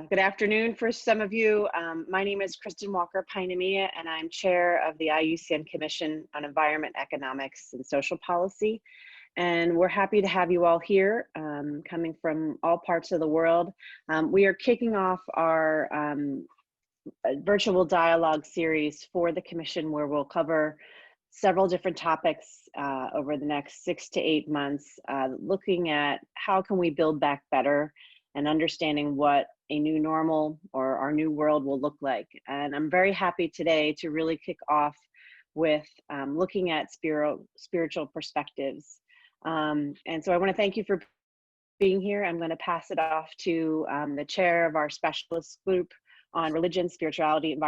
Good afternoon for some of you. My name is Kristen Walker-Painemia, and I'm chair of the IUCN Commission on Environment, Economics, and Social Policy. And we're happy to have you all here, coming from all parts of the world. We are kicking off our virtual dialogue series for the Commission, where we'll cover several different topics over the next 6 to 8 months, looking at how can we build back better and understanding what a new normal or our new world will look like. And I'm very happy today to really kick off with looking at spiritual perspectives. And so I want to thank you for being here. I'm going to pass it off to the chair of our specialist group on religion, spirituality,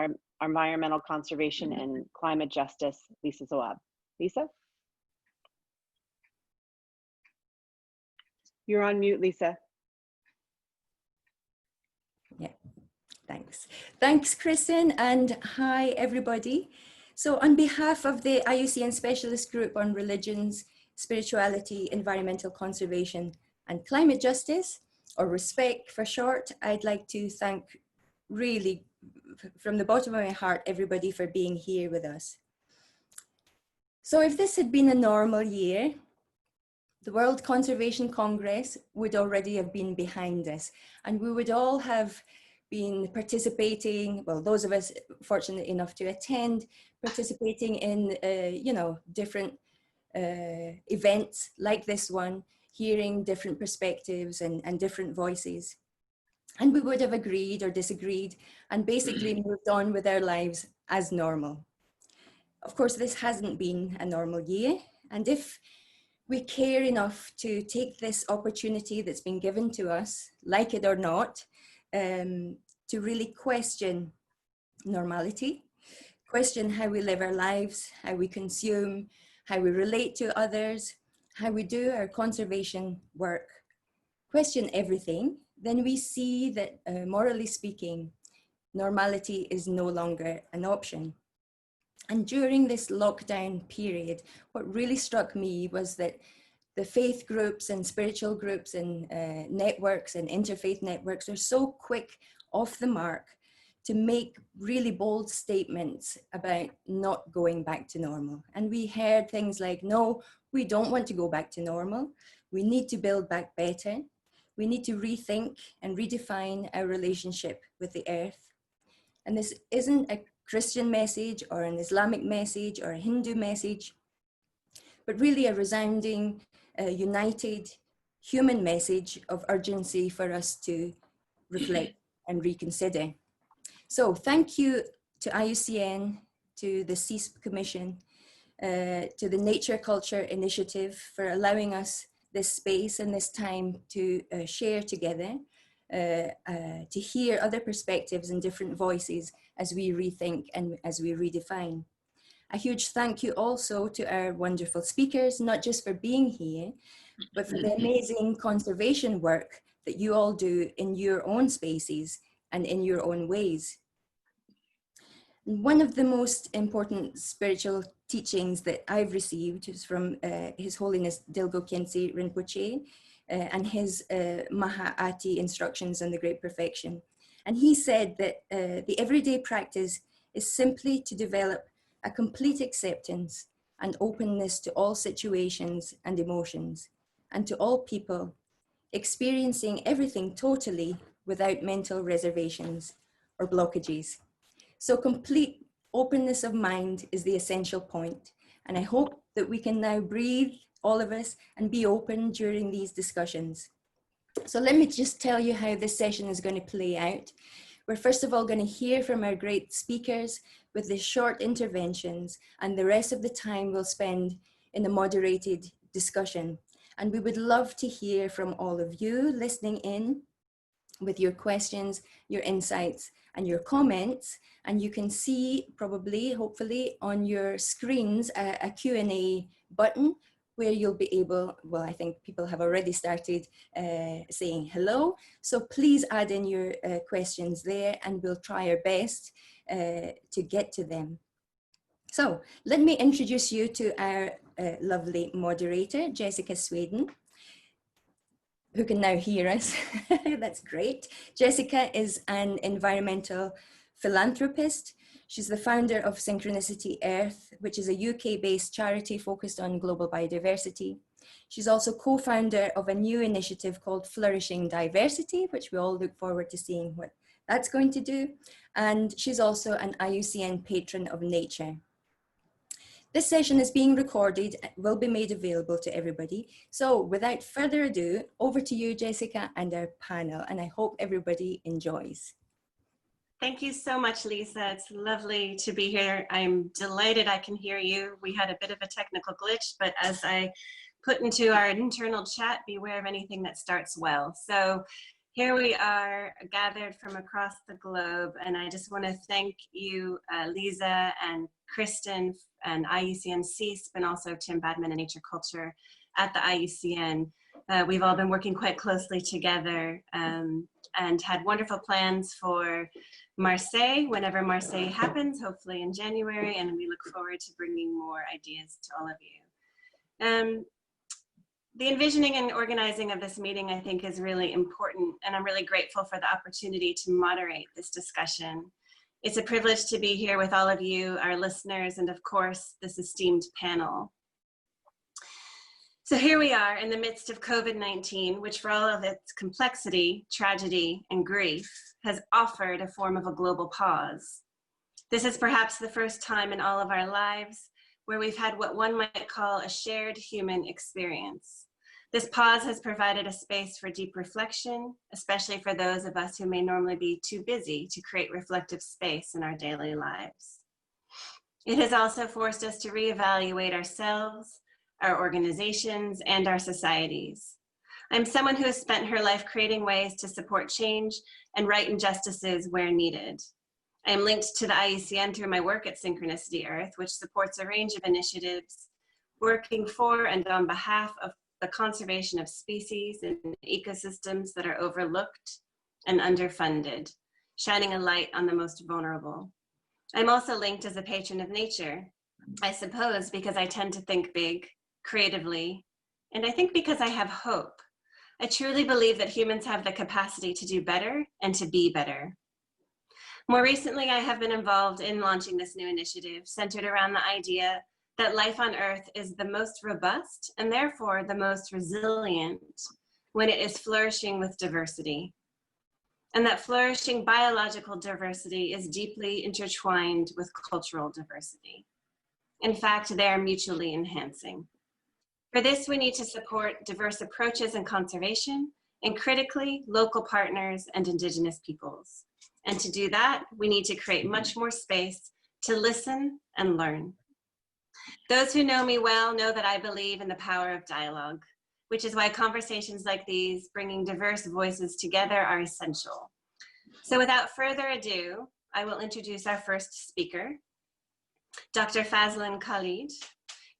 environmental conservation, and climate justice, Lisa Zawab. Lisa? You're on mute, Lisa. Yeah, thanks. Thanks, Kristen, and hi, everybody. So on behalf of the IUCN Specialist Group on Religions, Spirituality, Environmental Conservation, and Climate Justice, or ReSpECC for short, I'd like to thank really from the bottom of my heart everybody for being here with us. So if this had been a normal year, the World Conservation Congress would already have been behind us, and we would all have been participating, well, those of us fortunate enough to attend, participating in, different events like this one, hearing different perspectives and different voices. And we would have agreed or disagreed and basically moved on with our lives as normal. Of course, this hasn't been a normal year, and if we care enough to take this opportunity that's been given to us, like it or not, to really question normality, question how we live our lives, how we consume, how we relate to others, how we do our conservation work, question everything, then we see that, morally speaking, normality is no longer an option. And during this lockdown period, what really struck me was that the faith groups and spiritual groups and networks and interfaith networks are so quick off the mark to make really bold statements about not going back to normal. And we heard things like, no, we don't want to go back to normal. We need to build back better. We need to rethink and redefine our relationship with the earth. And this isn't a Christian message or an Islamic message or a Hindu message, but really a resounding, united human message of urgency for us to reflect and reconsider. So thank you to IUCN, to the CEESP Commission, to the Nature-Culture Initiative for allowing us this space and this time to share together, to hear other perspectives and different voices as we rethink and as we redefine. A huge thank you also to our wonderful speakers, not just for being here, but for the amazing conservation work that you all do in your own spaces and in your own ways. One of the most important spiritual teachings that I've received is from His Holiness Dilgo Khyentse Rinpoche and his Maha-Ati instructions on the Great Perfection. And he said that the everyday practice is simply to develop a complete acceptance and openness to all situations and emotions, and to all people, experiencing everything totally without mental reservations or blockages. So complete openness of mind is the essential point. And I hope that we can now breathe, all of us, and be open during these discussions. So let me just tell you how this session is going to play out. We're first of all going to hear from our great speakers with the short interventions, and the rest of the time we'll spend in a moderated discussion. And we would love to hear from all of you listening in with your questions, your insights, and your comments. And you can see probably, hopefully, on your screens a Q&A button where you'll be able, well, I think people have already started saying hello. So please add in your questions there and we'll try our best to get to them. So let me introduce you to our lovely moderator, Jessica Sweden, who can now hear us. That's great. Jessica is an environmental philanthropist. She's the founder of Synchronicity Earth, which is a UK-based charity focused on global biodiversity. She's also co-founder of a new initiative called Flourishing Diversity, which we all look forward to seeing what that's going to do. And she's also an IUCN Patron of Nature. This session is being recorded and will be made available to everybody. So without further ado, over to you, Jessica, and our panel, and I hope everybody enjoys. Thank you so much, Lisa. It's lovely to be here. I'm delighted I can hear you. We had a bit of a technical glitch, but as I put into our internal chat, beware of anything that starts well. So here we are gathered from across the globe, and I just want to thank you, Lisa and Kristen and IUCN CEESP, and also Tim Badman and Nature-Culture at the IUCN. We've all been working quite closely together and had wonderful plans for Marseille, whenever Marseille happens, hopefully in January, and we look forward to bringing more ideas to all of you. The envisioning and organizing of this meeting, I think, is really important, and I'm really grateful for the opportunity to moderate this discussion. It's a privilege to be here with all of you, our listeners, and of course, this esteemed panel. So here we are in the midst of COVID-19, which for all of its complexity, tragedy, and grief, has offered a form of a global pause. This is perhaps the first time in all of our lives where we've had what one might call a shared human experience. This pause has provided a space for deep reflection, especially for those of us who may normally be too busy to create reflective space in our daily lives. It has also forced us to reevaluate ourselves, our organizations, and our societies. I'm someone who has spent her life creating ways to support change and right injustices where needed. I am linked to the IUCN through my work at Synchronicity Earth, which supports a range of initiatives working for and on behalf of the conservation of species and ecosystems that are overlooked and underfunded, shining a light on the most vulnerable. I'm also linked as a patron of nature, I suppose because I tend to think big, creatively, and I think because I have hope. I truly believe that humans have the capacity to do better and to be better. More recently, I have been involved in launching this new initiative centered around the idea that life on Earth is the most robust and therefore the most resilient when it is flourishing with diversity. And that flourishing biological diversity is deeply intertwined with cultural diversity. In fact, they are mutually enhancing. For this, we need to support diverse approaches in conservation and critically local partners and Indigenous peoples. And to do that, we need to create much more space to listen and learn. Those who know me well know that I believe in the power of dialogue, which is why conversations like these, bringing diverse voices together, are essential. So without further ado, I will introduce our first speaker, Dr. Fazlun Khalid.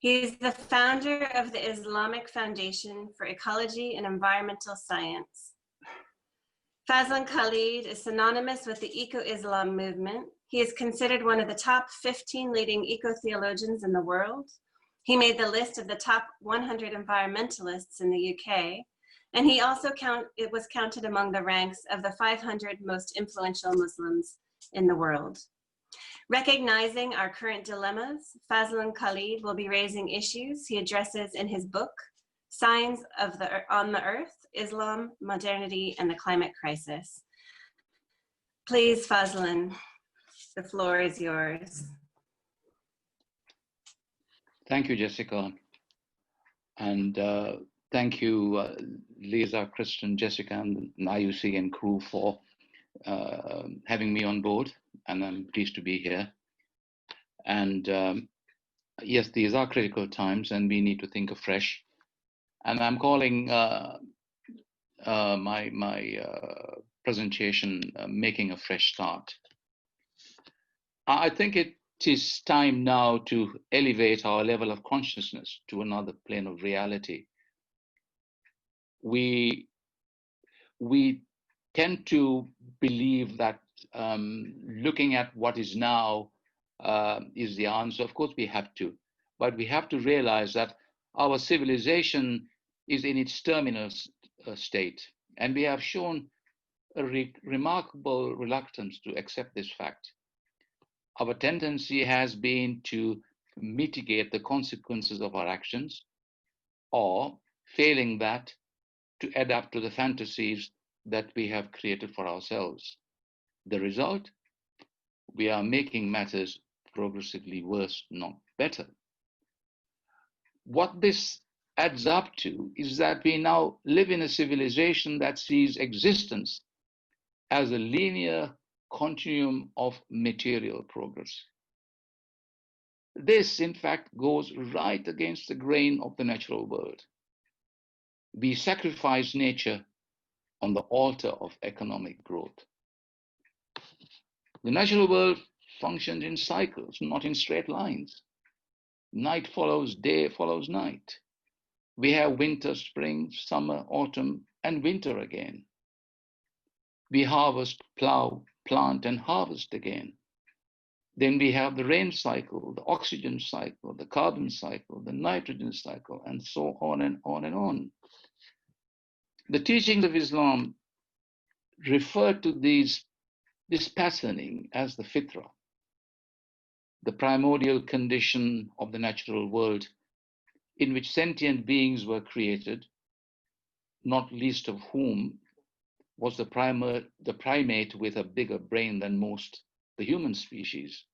He's the founder of the Islamic Foundation for Ecology and Environmental Science. Fazlun Khalid is synonymous with the eco-Islam movement. He is considered one of the top 15 leading eco-theologians in the world. He made the list of the top 100 environmentalists in the UK, and he also was counted among the ranks of the 500 most influential Muslims in the world. Recognizing our current dilemmas, Fazlun Khalid will be raising issues he addresses in his book, Signs on the Earth, Islam, Modernity, and the Climate Crisis. Please, Fazlun, the floor is yours. Thank you, Jessica. And thank you, Lisa, Kristen, Jessica, and the IUCN crew for having me on board. And I'm pleased to be here. And yes, these are critical times and we need to think afresh. And I'm calling my presentation, Making a Fresh Start. I think it is time now to elevate our level of consciousness to another plane of reality. We tend to believe that looking at what is now is the answer. Of course we have to, but we have to realize that our civilization is in its terminal state, and we have shown a remarkable reluctance to accept this fact. Our tendency has been to mitigate the consequences of our actions, or failing that, to adapt to the fantasies that we have created for ourselves. The result? We are making matters progressively worse, not better. What this adds up to is that we now live in a civilization that sees existence as a linear continuum of material progress. This, in fact, goes right against the grain of the natural world. We sacrifice nature on the altar of economic growth. The natural world functions in cycles, not in straight lines. Night follows day, follows night. We have winter, spring, summer, autumn, and winter again. We harvest, plow, plant, and harvest again. Then we have the rain cycle, the oxygen cycle, the carbon cycle, the nitrogen cycle, and so on and on and on. The teachings of Islam refer to this patterning as the fitra, the primordial condition of the natural world in which sentient beings were created, not least of whom was the primate with a bigger brain than most, the human species.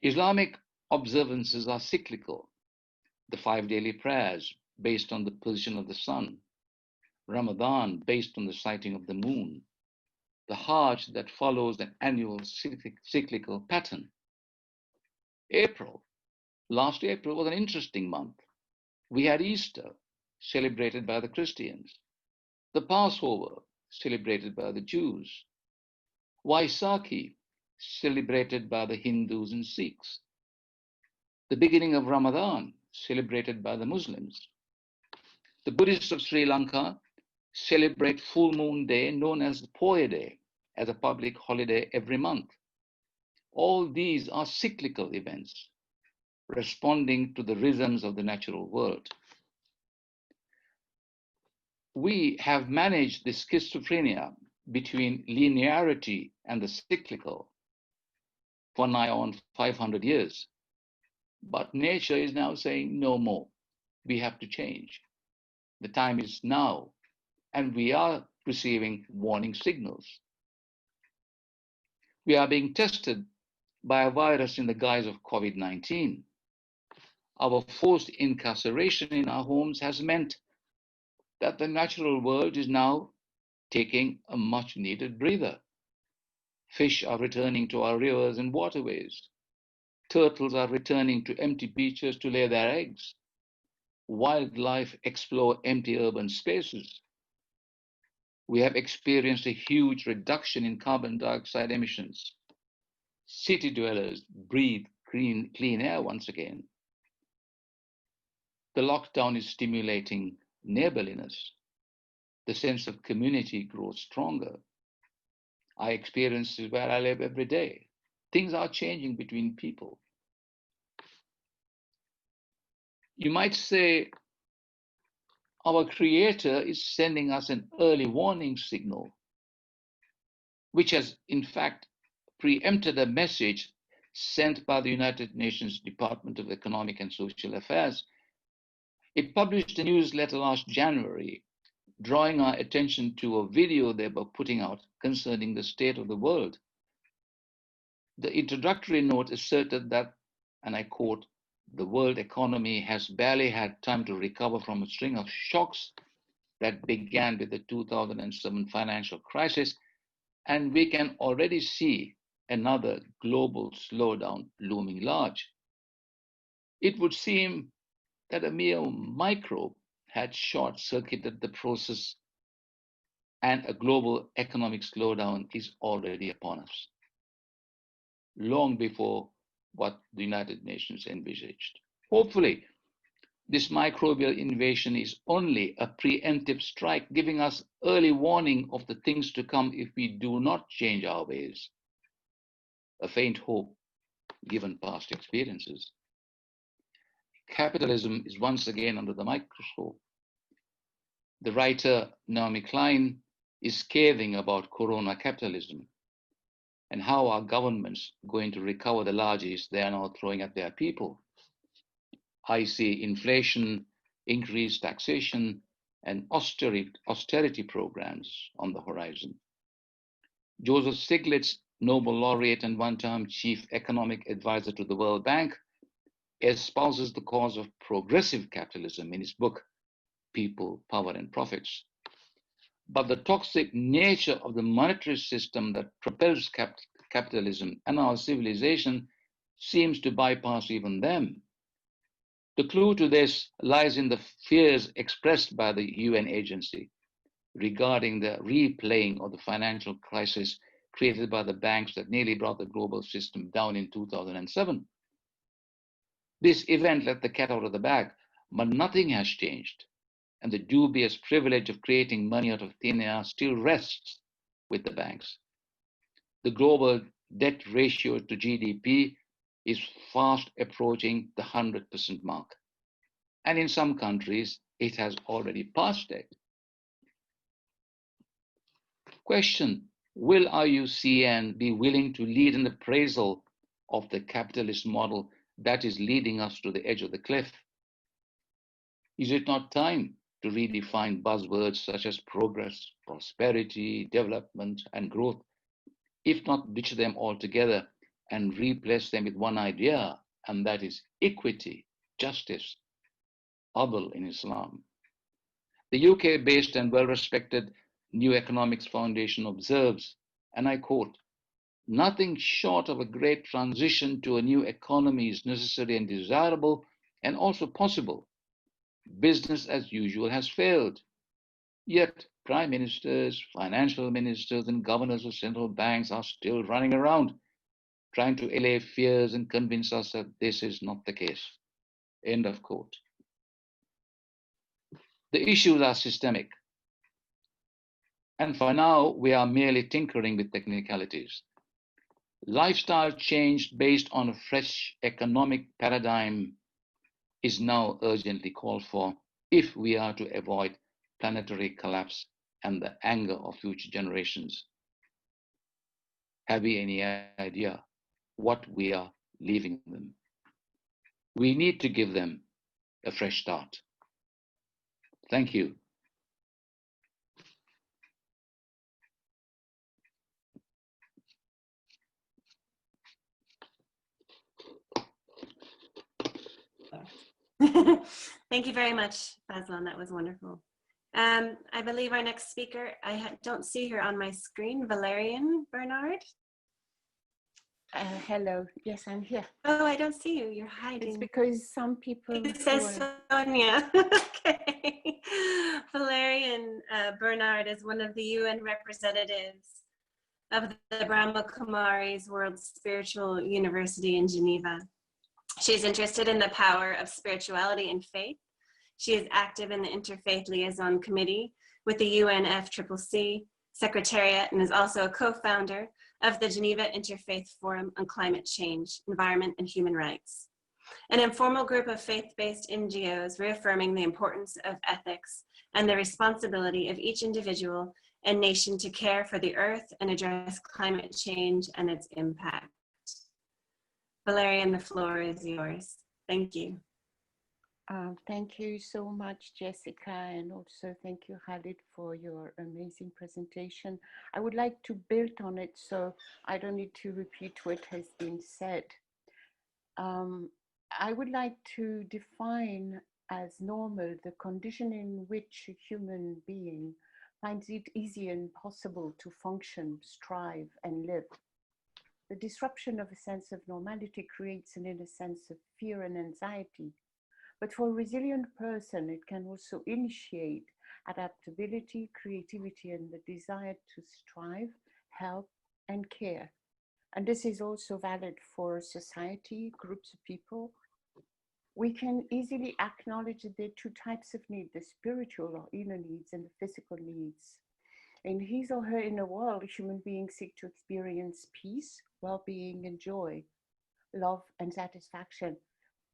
Islamic observances are cyclical. The 5 daily prayers based on the position of the sun, Ramadan based on the sighting of the moon, the Hajj that follows an annual cyclical pattern. Last April was an interesting month. We had Easter, celebrated by the Christians, the Passover, celebrated by the Jews, Vaisakhi, celebrated by the Hindus and Sikhs, the beginning of Ramadan, celebrated by the Muslims. The Buddhists of Sri Lanka celebrate Full Moon Day, known as the Poya Day, as a public holiday every month. All these are cyclical events, responding to the rhythms of the natural world. We have managed this schizophrenia between linearity and the cyclical for nigh on 500 years. But nature is now saying no more. We have to change. The time is now, and we are receiving warning signals. We are being tested by a virus in the guise of COVID-19. Our forced incarceration in our homes has meant that the natural world is now taking a much needed breather. Fish are returning to our rivers and waterways. Turtles are returning to empty beaches to lay their eggs. Wildlife explore empty urban spaces. We have experienced a huge reduction in carbon dioxide emissions. City dwellers breathe clean air once again. The lockdown is stimulating neighborliness. The sense of community grows stronger. I experience this where I live every day. Things are changing between people. You might say our Creator is sending us an early warning signal, which has in fact preempted a message sent by the United Nations Department of Economic and Social Affairs. It published a newsletter last January, drawing our attention to a video they were putting out concerning the state of the world. The introductory note asserted that, and I quote, "The world economy has barely had time to recover from a string of shocks that began with the 2007 financial crisis, and we can already see another global slowdown looming large. It would seem that a mere microbe had short-circuited the process, and a global economic slowdown is already upon us, long before what the United Nations envisaged. Hopefully, this microbial invasion is only a preemptive strike, giving us early warning of the things to come if we do not change our ways. A faint hope, given past experiences. Capitalism is once again under the microscope. The writer Naomi Klein is scathing about corona capitalism and how are governments going to recover the largesse they are now throwing at their people. I see inflation, increased taxation, and austerity programs on the horizon. Joseph Stiglitz, Nobel laureate and one-time chief economic advisor to the World Bank, espouses the cause of progressive capitalism in his book, People, Power, and Profits. But the toxic nature of the monetary system that propels capitalism and our civilization seems to bypass even them. The clue to this lies in the fears expressed by the UN agency regarding the replaying of the financial crisis created by the banks that nearly brought the global system down in 2007. This event let the cat out of the bag, but nothing has changed, and the dubious privilege of creating money out of thin air still rests with the banks. The global debt ratio to GDP is fast approaching the 100% mark, and in some countries, it has already passed it. Question, will IUCN be willing to lead an appraisal of the capitalist model that is leading us to the edge of the cliff? Is it not time to redefine buzzwords such as progress, prosperity, development, and growth, if not ditch them altogether and replace them with one idea, and that is equity, justice, adl in Islam? The UK-based and well-respected New Economics Foundation observes, and I quote, "Nothing short of a great transition to a new economy is necessary and desirable and also possible. Business as usual has failed. Yet prime ministers, financial ministers, and governors of central banks are still running around trying to allay fears and convince us that this is not the case." End of quote. The issues are systemic. And for now, we are merely tinkering with technicalities. Lifestyle change based on a fresh economic paradigm is now urgently called for if we are to avoid planetary collapse and the anger of future generations. Have we any idea what we are leaving them? We need to give them a fresh start. Thank you. Thank you very much, Fazlun. That was wonderful. I believe our next speaker, don't see her on my screen, Valerie Bernard. Hello, yes, I'm here. Oh, I don't see you, you're hiding. It's because some people... It says Sonia. Okay. Valerie Bernard is one of the UN representatives of the Brahma Kumaris World Spiritual University in Geneva. She's interested in the power of spirituality and faith. She is active in the Interfaith Liaison Committee with the UNFCCC Secretariat and is also a co-founder of the Geneva Interfaith Forum on Climate Change, Environment, and Human Rights, an informal group of faith-based NGOs reaffirming the importance of ethics and the responsibility of each individual and nation to care for the earth and address climate change and its impact. Valerie, the floor is yours. Thank you. Thank you so much, Jessica, and also thank you, Khalid, for your amazing presentation. I would like to build on it so I don't need to repeat what has been said. I would like to define as normal the condition in which a human being finds it easy and possible to function, strive, and live. The disruption of a sense of normality creates an inner sense of fear and anxiety. But for a resilient person, it can also initiate adaptability, creativity, and the desire to strive, help, and care. And this is also valid for society, groups of people. We can easily acknowledge that there are two types of need, the spiritual or inner needs and the physical needs. In his or her inner world, human beings seek to experience peace, well-being, and joy, love, and satisfaction,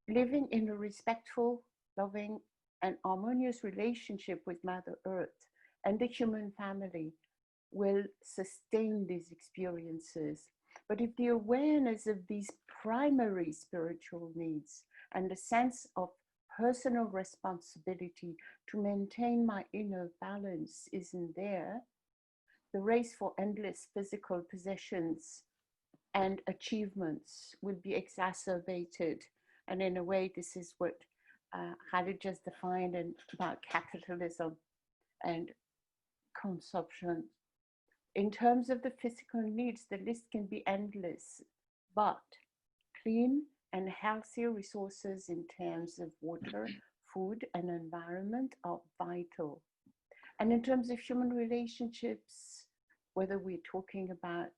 living in a respectful, loving, and harmonious relationship with Mother Earth and the human family will sustain these experiences. But if the awareness of these primary spiritual needs and the sense of personal responsibility to maintain my inner balance isn't there, the race for endless physical possessions and achievements will be exacerbated. And in a way, this is what Khalid just defined about capitalism and consumption. In terms of the physical needs, the list can be endless, but clean and healthy resources in terms of water, food, and environment are vital. And in terms of human relationships, whether we're talking about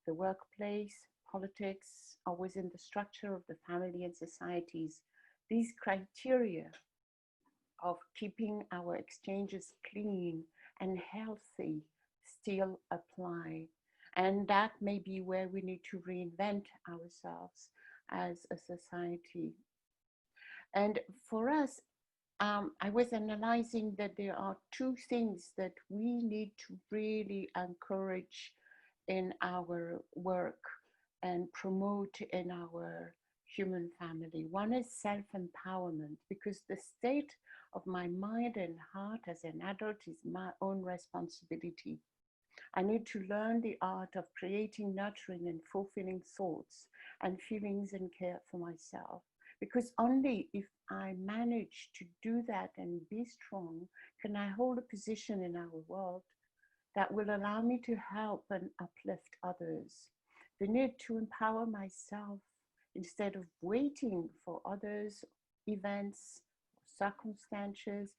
the workplace, politics, or within the structure of the family and societies, these criteria of keeping our exchanges clean and healthy still apply. And that may be where we need to reinvent ourselves as a society. And for us, I was analyzing that there are two things that we need to really encourage in our work and promote in our human family. One is self-empowerment, because the state of my mind and heart as an adult is my own responsibility. I need to learn the art of creating nurturing and fulfilling thoughts and feelings and care for myself. Because only if I manage to do that and be strong, can I hold a position in our world that will allow me to help and uplift others. The need to empower myself instead of waiting for others, events, circumstances,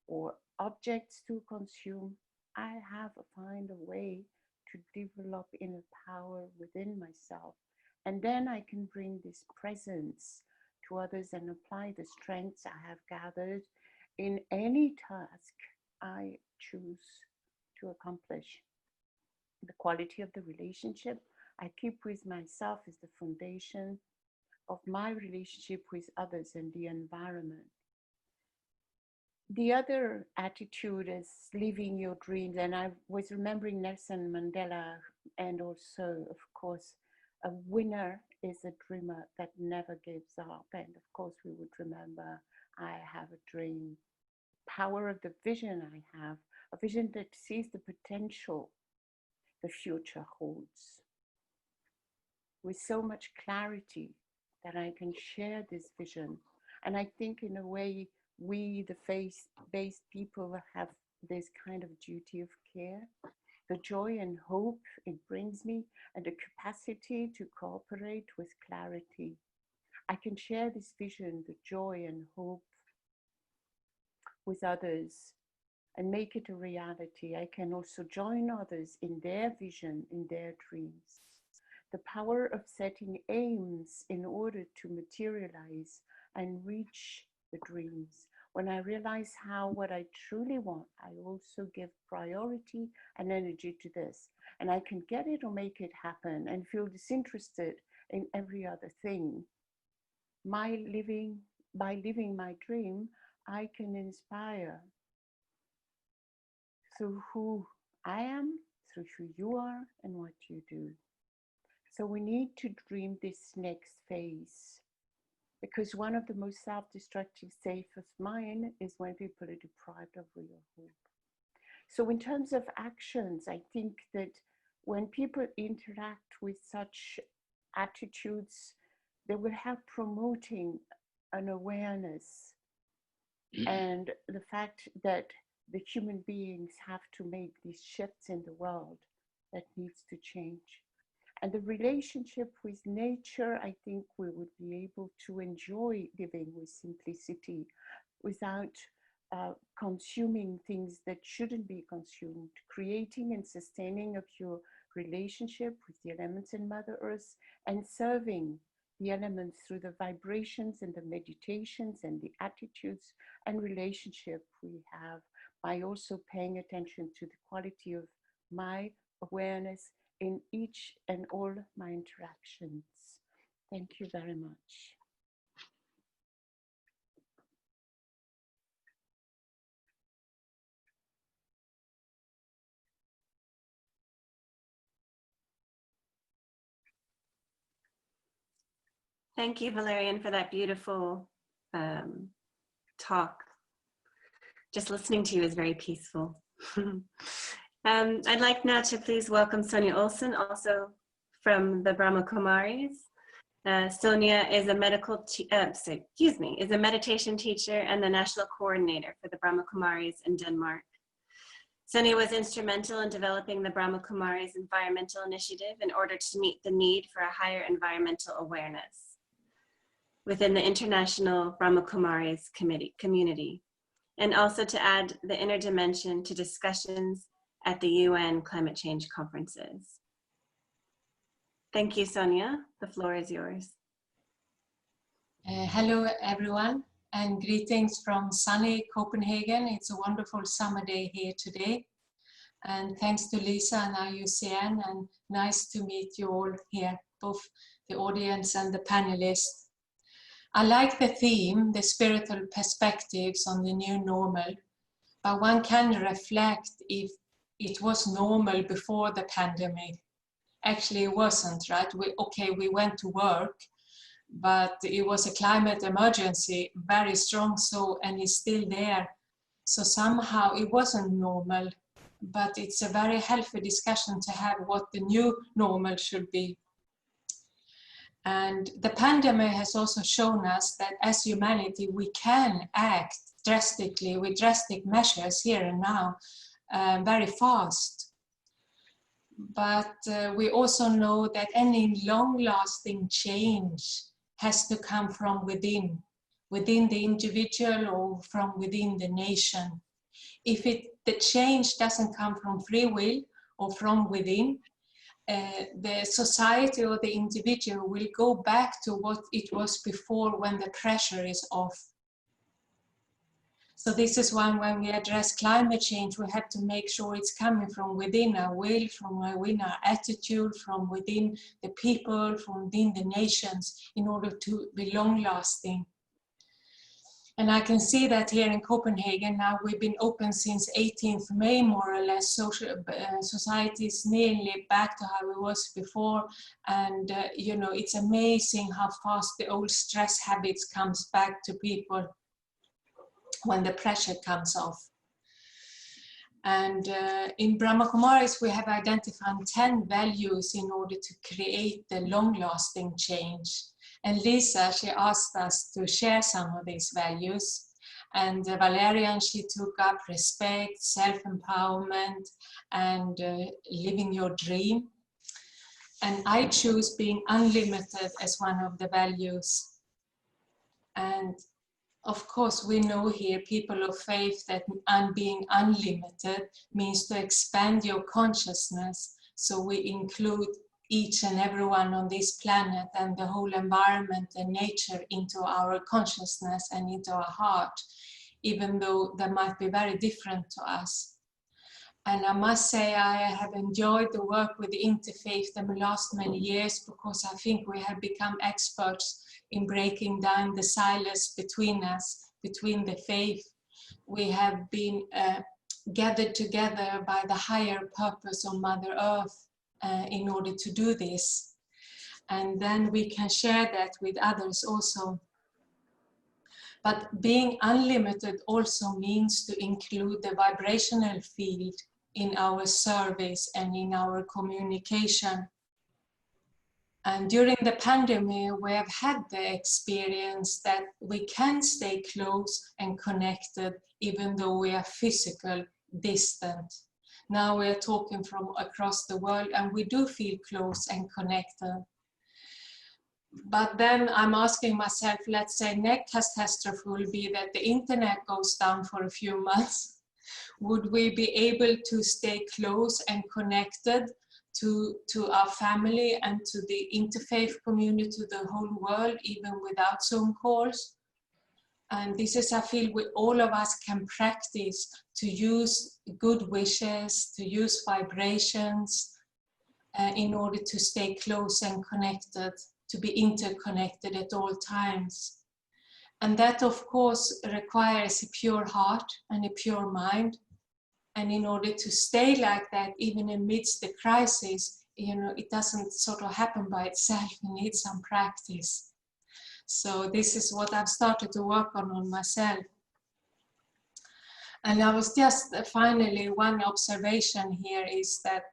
or objects to consume. I have to find a way to develop inner power within myself. And then I can bring this presence to others and apply the strengths I have gathered in any task I choose to accomplish. The quality of the relationship I keep with myself is the foundation of my relationship with others and the environment. The other attitude is living your dreams. And I was remembering Nelson Mandela, and also, of course, a winner is a dreamer that never gives up. And of course, we would remember, I have a dream. Power of the vision I have, a vision that sees the potential the future holds with so much clarity that I can share this vision. And I think in a way, we, the faith-based people, have this kind of duty of care, the joy and hope it brings me, and the capacity to cooperate with clarity. I can share this vision, the joy and hope, with others and make it a reality. I can also join others in their vision, in their dreams. The power of setting aims in order to materialize and reach the dreams. When I realize what I truly want, I also give priority and energy to this. And I can get it or make it happen and feel disinterested in every other thing. By living my dream, I can inspire through who I am, through who you are, and what you do. So we need to dream this next phase, because one of the most self-destructive states of mind is when people are deprived of real hope. So in terms of actions, I think that when people interact with such attitudes, they will help promoting an awareness and the fact that the human beings have to make these shifts in the world that needs to change. And the relationship with nature, I think we would be able to enjoy living with simplicity without consuming things that shouldn't be consumed, creating and sustaining of your relationship with the elements in Mother Earth, and serving the elements through the vibrations and the meditations and the attitudes and relationship we have, by also paying attention to the quality of my awareness in each and all my interactions. Thank you very much. Thank you, Valerian, for that beautiful talk. Just listening to you is very peaceful. I'd like now to please welcome Sonia Olsen, also from the Brahma Kumaris. Sonia is a meditation teacher and the national coordinator for the Brahma Kumaris in Denmark. Sonia was instrumental in developing the Brahma Kumaris Environmental Initiative in order to meet the need for a higher environmental awareness within the international Brahma Kumaris community, and also to add the inner dimension to discussions at the UN climate change conferences. Thank you, Sonia. The floor is yours. Hello, everyone, and greetings from sunny Copenhagen. It's a wonderful summer day here today. And thanks to Lisa and IUCN, and nice to meet you all here, both the audience and the panelists. I like the theme, the spiritual perspectives on the new normal, but one can reflect if it was normal before the pandemic. Actually, it wasn't, right? We went to work, but it was a climate emergency, very strong so, and it's still there. So somehow it wasn't normal, but it's a very healthy discussion to have what the new normal should be. And the pandemic has also shown us that as humanity, we can act drastically with drastic measures here and now, very fast. But we also know that any long-lasting change has to come from within the individual or from within the nation. If the change doesn't come from free will or from within, the society or the individual will go back to what it was before when the pressure is off. So this is one, when we address climate change, we have to make sure it's coming from within our will, from within our attitude, from within the people, from within the nations, in order to be long-lasting. And I can see that here in Copenhagen now, we've been open since 18th May, more or less. Society is nearly back to how it was before. And, you know, it's amazing how fast the old stress habits comes back to people when the pressure comes off. And in Brahma Kumaris, we have identified 10 values in order to create the long-lasting change. And Lisa, she asked us to share some of these values. And Valerian, she took up respect, self-empowerment, and living your dream. And I choose being unlimited as one of the values. And of course, we know here, people of faith, that being unlimited means to expand your consciousness. So we include each and everyone on this planet and the whole environment and nature into our consciousness and into our heart, even though they might be very different to us. And I must say, I have enjoyed the work with the interfaith in the last many years, because I think we have become experts in breaking down the silence between us, between the faith. We have been gathered together by the higher purpose of Mother Earth in order to do this. And then we can share that with others also. But being unlimited also means to include the vibrational field in our service and in our communication. And during the pandemic, we have had the experience that we can stay close and connected even though we are physically distant. Now we are talking from across the world, and we do feel close and connected. But then I'm asking myself, let's say next catastrophe will be that the internet goes down for a few months. Would we be able to stay close and connected to our family and to the interfaith community, to the whole world, even without Zoom calls? And this is, I feel, all of us can practice to use good wishes, to use vibrations in order to stay close and connected, to be interconnected at all times. And that, of course, requires a pure heart and a pure mind. And in order to stay like that, even amidst the crisis, you know, it doesn't sort of happen by itself. We need some practice. So this is what I've started to work on myself. And I was just finally, one observation here is that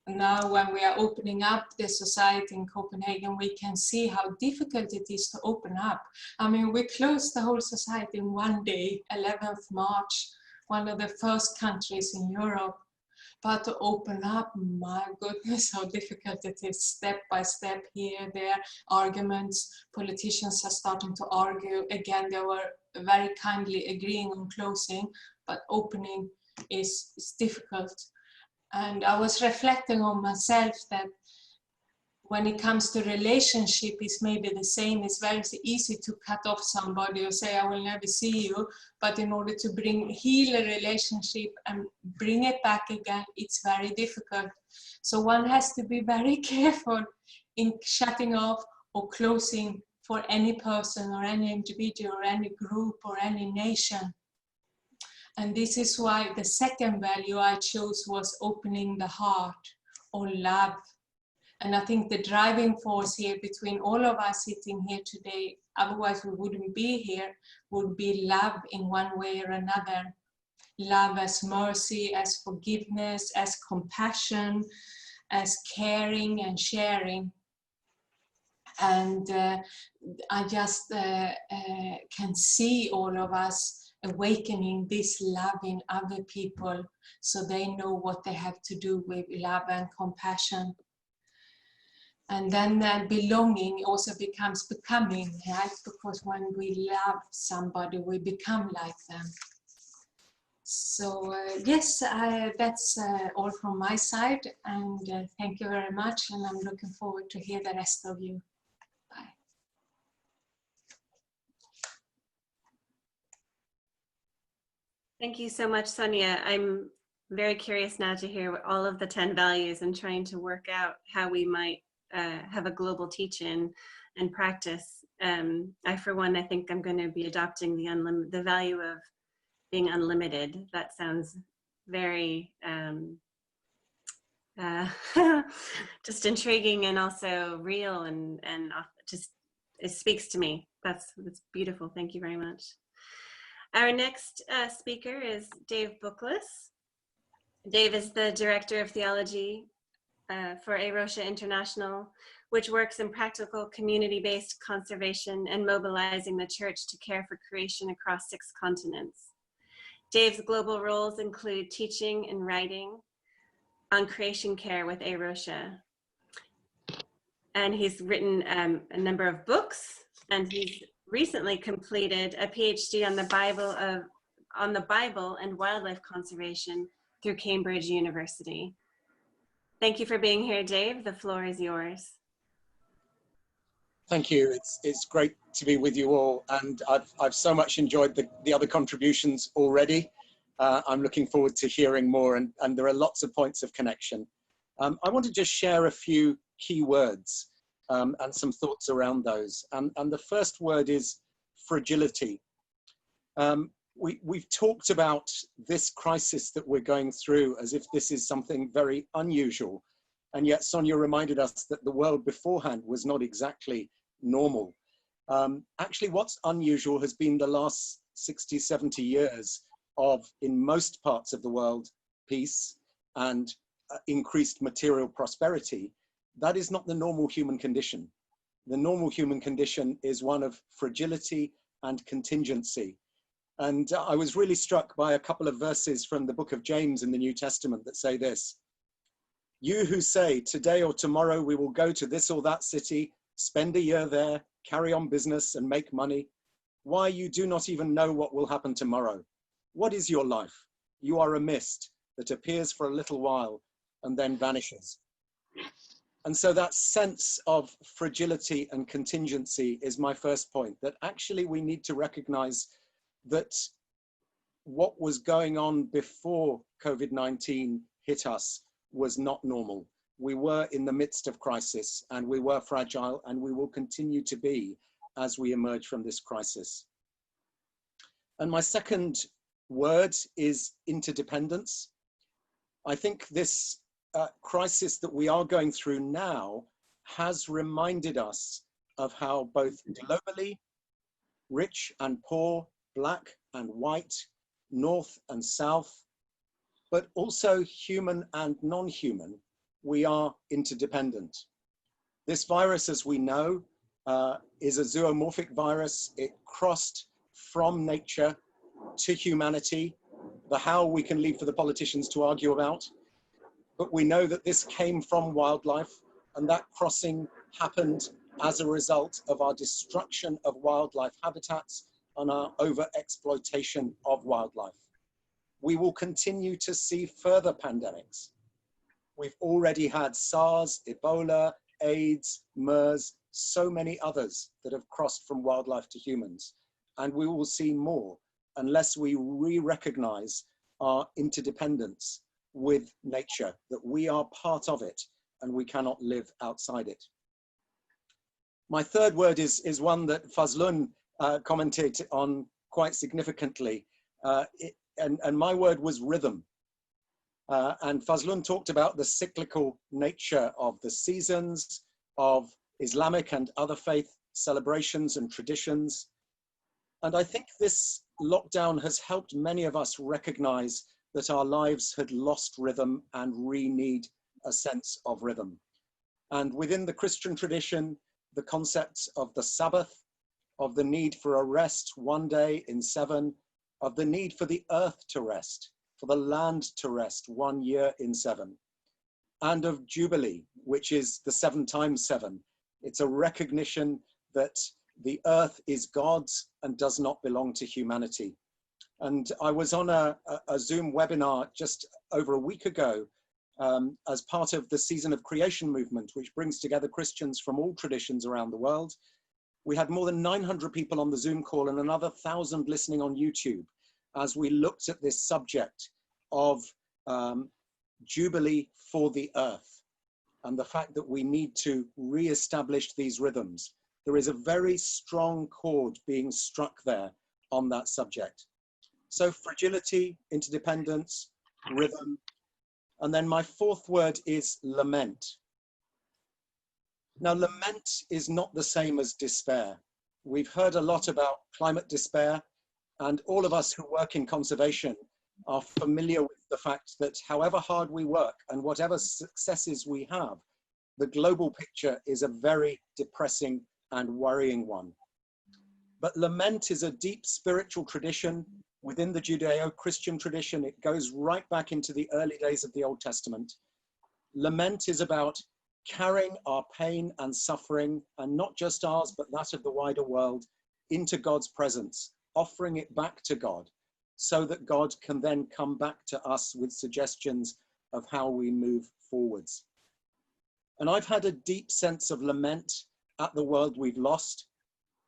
now when we are opening up the society in Copenhagen, we can see how difficult it is to open up. I mean, we closed the whole society in one day, 11th March, one of the first countries in Europe. But to open up, my goodness, how difficult it is, step by step, here, there, arguments. Politicians are starting to argue. Again, they were very kindly agreeing on closing, but opening is difficult. And I was reflecting on myself that when it comes to relationship, it's maybe the same. It's very easy to cut off somebody or say, I will never see you. But in order to heal a relationship and bring it back again, it's very difficult. So one has to be very careful in shutting off or closing for any person or any individual or any group or any nation. And this is why the second value I chose was opening the heart, or love. And I think the driving force here between all of us sitting here today, otherwise we wouldn't be here, would be love in one way or another. Love as mercy, as forgiveness, as compassion, as caring and sharing. And I just can see all of us awakening this love in other people so they know what they have to do with love and compassion. And then belonging also becomes becoming, right? Because when we love somebody, we become like them. So yes, that's all from my side. And thank you very much. And I'm looking forward to hear the rest of you. Bye. Thank you so much, Sonia. I'm very curious now to hear all of the 10 values and trying to work out how we might have a global teach-in and practice. I, for one, I think I'm going to be adopting the value of being unlimited. That sounds very just intriguing and also real and just, it speaks to me. That's beautiful. Thank you very much. Our next speaker is Dave Booklist. Dave is the Director of Theology for Erosia International, which works in practical community-based conservation and mobilizing the church to care for creation across 6 continents. Dave's global roles include teaching and writing on creation care with Erosia. And he's written a number of books, and he's recently completed a PhD on the Bible and wildlife conservation through Cambridge University. Thank you for being here, Dave. The floor is yours. Thank you. It's great to be with you all, and I've so much enjoyed the other contributions already. I'm looking forward to hearing more, and there are lots of points of connection. I want to just share a few key words and some thoughts around those. And the first word is fragility. We've talked about this crisis that we're going through as if this is something very unusual. And yet Sonia reminded us that the world beforehand was not exactly normal. Actually, what's unusual has been the last 60, 70 years of, in most parts of the world, peace and increased material prosperity. That is not the normal human condition. The normal human condition is one of fragility and contingency. And I was really struck by a couple of verses from the book of James in the New Testament that say this: "You who say, today or tomorrow we will go to this or that city, spend a year there, carry on business and make money, why you do not even know what will happen tomorrow. What is your life? You are a mist that appears for a little while and then vanishes." And so that sense of fragility and contingency is my first point, that actually we need to recognize that what was going on before COVID-19 hit us was not normal. We were in the midst of crisis, and we were fragile, and we will continue to be as we emerge from this crisis. And my second word is interdependence. I think this crisis that we are going through now has reminded us of how both globally, rich and poor, black and white, north and south, but also human and non-human, we are interdependent. This virus, as we know, is a zoomorphic virus. It crossed from nature to humanity. The how we can leave for the politicians to argue about, but we know that this came from wildlife, and that crossing happened as a result of our destruction of wildlife habitats and our over-exploitation of wildlife. We will continue to see further pandemics. We've already had SARS, Ebola, AIDS, MERS, so many others that have crossed from wildlife to humans. And we will see more unless we re-recognize our interdependence with nature, that we are part of it and we cannot live outside it. My third word is one that Fazlun commented on quite significantly, and my word was rhythm. And Fazlun talked about the cyclical nature of the seasons, of Islamic and other faith celebrations and traditions. And I think this lockdown has helped many of us recognize that our lives had lost rhythm and need a sense of rhythm. And within the Christian tradition, the concepts of the Sabbath, of the need for a rest one day in 7, of the need for the earth to rest, for the land to rest 1 year in 7, and of Jubilee, which is the 7 times 7. It's a recognition that the earth is God's and does not belong to humanity. And I was on a Zoom webinar just over a week ago as part of the Season of Creation movement, which brings together Christians from all traditions around the world. We had more than 900 people on the Zoom call and another 1,000 listening on YouTube as we looked at this subject of Jubilee for the earth and the fact that we need to re-establish these rhythms. There is a very strong chord being struck there on that subject. So fragility, interdependence, rhythm. And then my fourth word is lament. Now, lament is not the same as despair. We've heard a lot about climate despair, and all of us who work in conservation are familiar with the fact that however hard we work and whatever successes we have, the global picture is a very depressing and worrying one. But lament is a deep spiritual tradition within the Judeo-Christian tradition. It goes right back into the early days of the Old Testament. Lament is about carrying our pain and suffering, and not just ours, but that of the wider world, into God's presence, offering it back to God, so that God can then come back to us with suggestions of how we move forwards. And I've had a deep sense of lament at the world we've lost,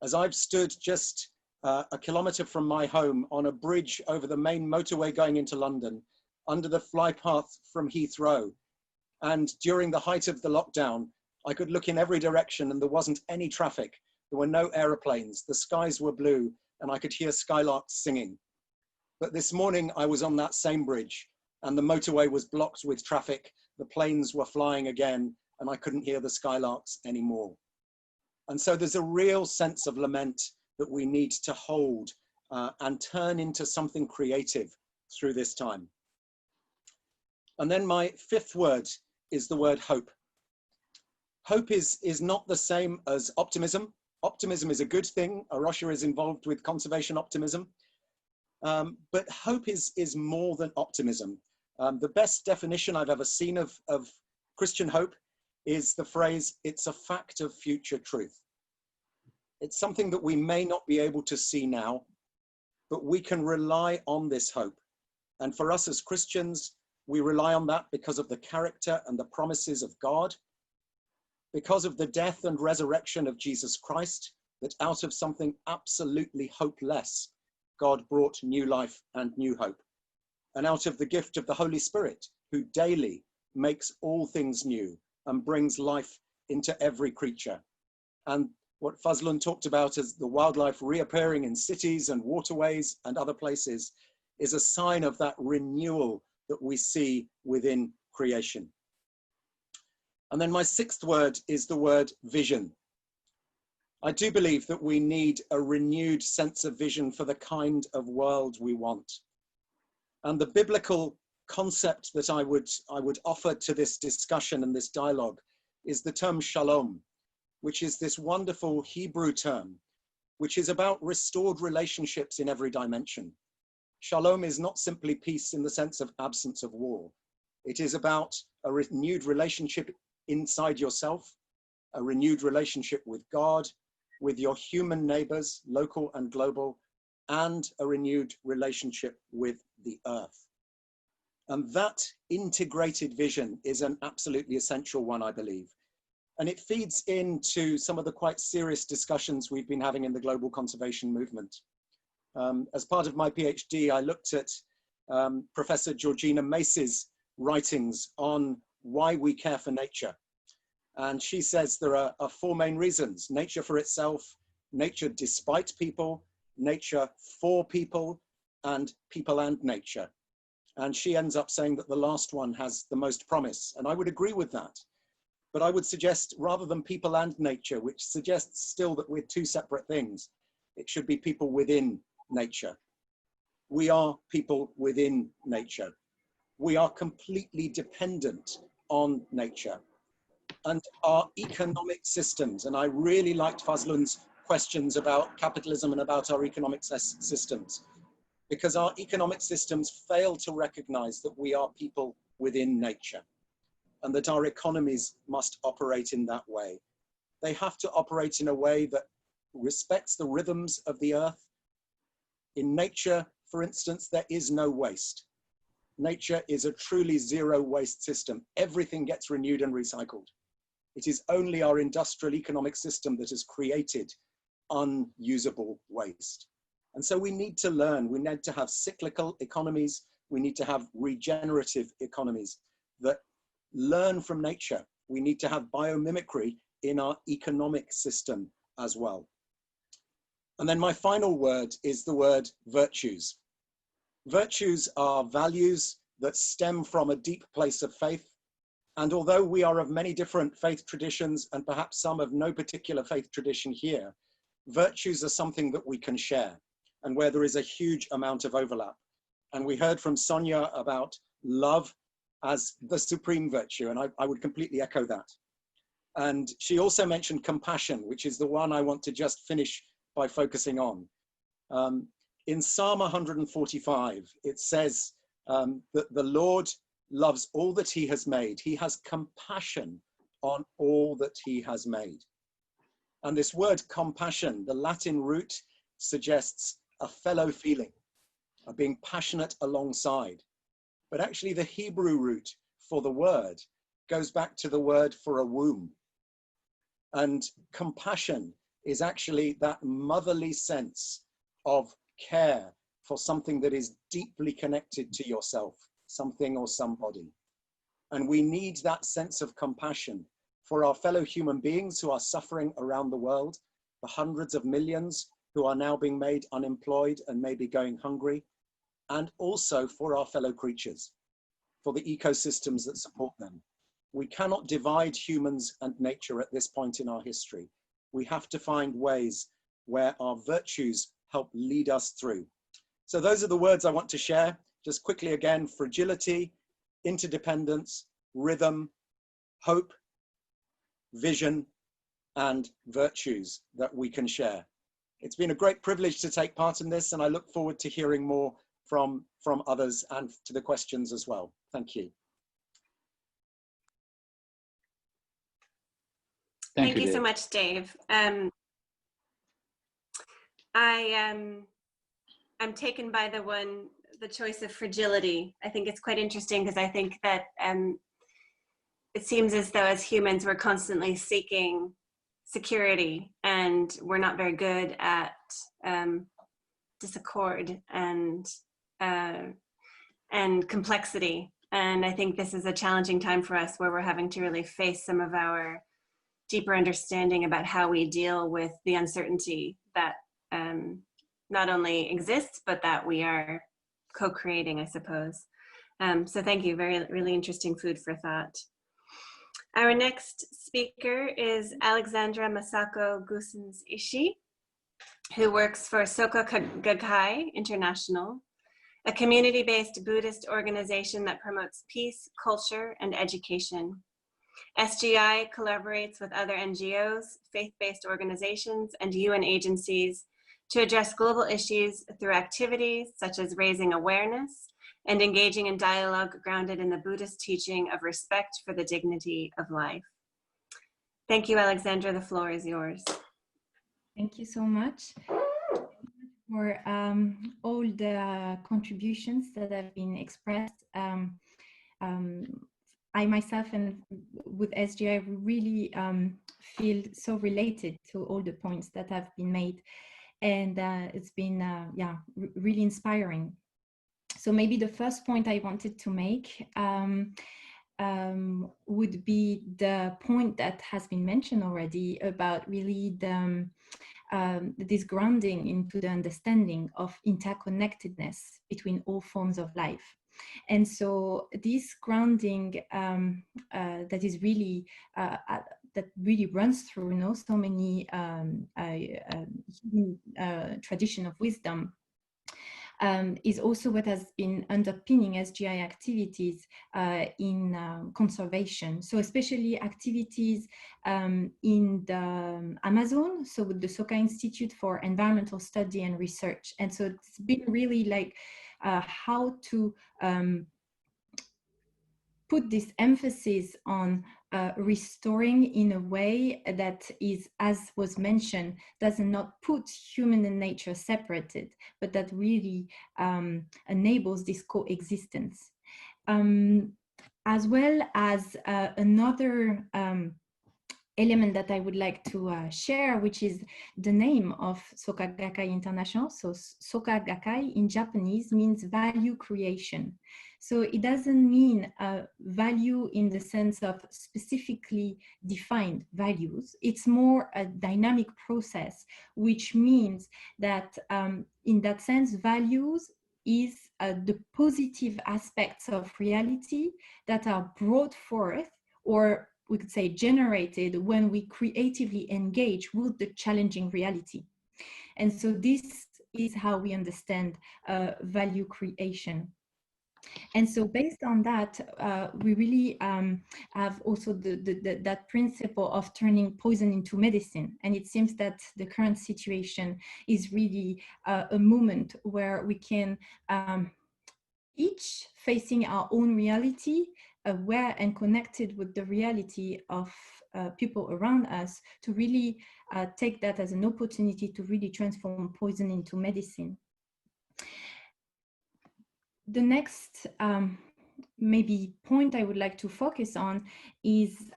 as I've stood just a kilometre from my home on a bridge over the main motorway going into London, under the flypath from Heathrow. And during the height of the lockdown, I could look in every direction and there wasn't any traffic. There were no aeroplanes, the skies were blue, and I could hear skylarks singing. But this morning I was on that same bridge and the motorway was blocked with traffic. The planes were flying again and I couldn't hear the skylarks anymore. And so there's a real sense of lament that we need to hold and turn into something creative through this time. And then my fifth word is the word hope. Hope is not the same as optimism. Optimism is a good thing. Arosha is involved with conservation optimism. But hope is more than optimism. The best definition I've ever seen of Christian hope is the phrase, it's a fact of future truth. It's something that we may not be able to see now, but we can rely on this hope. And for us as Christians, we rely on that because of the character and the promises of God, because of the death and resurrection of Jesus Christ, that out of something absolutely hopeless, God brought new life and new hope. And out of the gift of the Holy Spirit, who daily makes all things new and brings life into every creature. And what Fazlun talked about as the wildlife reappearing in cities and waterways and other places is a sign of that renewal that we see within creation. And then my sixth word is the word vision. I do believe that we need a renewed sense of vision for the kind of world we want. And the biblical concept that I would offer to this discussion and this dialogue is the term shalom, which is this wonderful Hebrew term, which is about restored relationships in every dimension. Shalom is not simply peace in the sense of absence of war. It is about a renewed relationship inside yourself, a renewed relationship with God, with your human neighbors, local and global, and a renewed relationship with the earth. And that integrated vision is an absolutely essential one, I believe. And it feeds into some of the quite serious discussions we've been having in the global conservation movement. As part of my PhD, I looked at Professor Georgina Mace's writings on why we care for nature. And she says there are four main reasons: nature for itself, nature despite people, nature for people, and people and nature. And she ends up saying that the last one has the most promise. And I would agree with that. But I would suggest, rather than people and nature, which suggests still that we're two separate things, it should be people within nature. We are people within nature. We are completely dependent on nature. And our economic systems, and I really liked Fazlun's questions about capitalism and about our economic systems, because our economic systems fail to recognize that we are people within nature and that our economies must operate in that way. They have to operate in a way that respects the rhythms of the earth. In nature, for instance, there is no waste. Nature is a truly zero waste system. Everything gets renewed and recycled. It is only our industrial economic system that has created unusable waste. And so we need to learn, we need to have cyclical economies, we need to have regenerative economies that learn from nature. We need to have biomimicry in our economic system as well. And then my final word is the word virtues. Virtues are values that stem from a deep place of faith. And although we are of many different faith traditions and perhaps some of no particular faith tradition here, virtues are something that we can share and where there is a huge amount of overlap. And we heard from Sonia about love as the supreme virtue, and I would completely echo that. And she also mentioned compassion, which is the one I want to just finish by focusing on. In Psalm 145, it says that the Lord loves all that he has made. He has compassion on all that he has made. And this word compassion, the Latin root suggests a fellow feeling, of being passionate alongside. But actually the Hebrew root for the word goes back to the word for a womb. And compassion is actually that motherly sense of care for something that is deeply connected to yourself, something or somebody. And we need that sense of compassion for our fellow human beings who are suffering around the world, the hundreds of millions who are now being made unemployed and maybe going hungry, and also for our fellow creatures, for the ecosystems that support them. We cannot divide humans and nature at this point in our history. We have to find ways where our virtues help lead us through. So those are the words I want to share. Just quickly again: fragility, interdependence, rhythm, hope, vision, and virtues that we can share. It's been a great privilege to take part in this, and I look forward to hearing more from others and to the questions as well. Thank you. Thank you so much, Dave. I'm taken by the choice of fragility. I think it's quite interesting because I think that it seems as though as humans we're constantly seeking security, and we're not very good at disaccord and complexity. And I think this is a challenging time for us where we're having to really face some of our deeper understanding about how we deal with the uncertainty that not only exists, but that we are co-creating, I suppose. So thank you, really interesting food for thought. Our next speaker is Alexandra Masako Gusens-Ishii, who works for Soka Gakkai International, a community-based Buddhist organization that promotes peace, culture, and education. SGI collaborates with other NGOs, faith-based organizations, and UN agencies to address global issues through activities such as raising awareness and engaging in dialogue grounded in the Buddhist teaching of respect for the dignity of life. Thank you, Alexandra. The floor is yours. Thank you so much for all the contributions that have been expressed. I myself and with SGI really feel so related to all the points that have been made, and it's been yeah, really inspiring. So maybe the first point I wanted to make would be the point that has been mentioned already about really the this grounding into the understanding of interconnectedness between all forms of life. And so this grounding that is really that really runs through, you know, so many tradition of wisdom is also what has been underpinning SGI activities in conservation. So especially activities in the Amazon, so with the Soka Institute for Environmental Study and Research. And so it's been really like how to put this emphasis on restoring in a way that is, as was mentioned, does not put human and nature separated, but that really enables this coexistence. As well as another element that I would like to share, which is the name of Soka Gakkai International. So Soka Gakkai in Japanese means value creation. So it doesn't mean value in the sense of specifically defined values. It's more a dynamic process, which means that in that sense, values is the positive aspects of reality that are brought forth, or we could say generated, when we creatively engage with the challenging reality. And so this is how we understand value creation. And so based on that, we really have also that principle of turning poison into medicine. And it seems that the current situation is really a moment where we can each facing our own reality, aware and connected with the reality of people around us, to really take that as an opportunity to really transform poison into medicine. The next maybe point I would like to focus on is,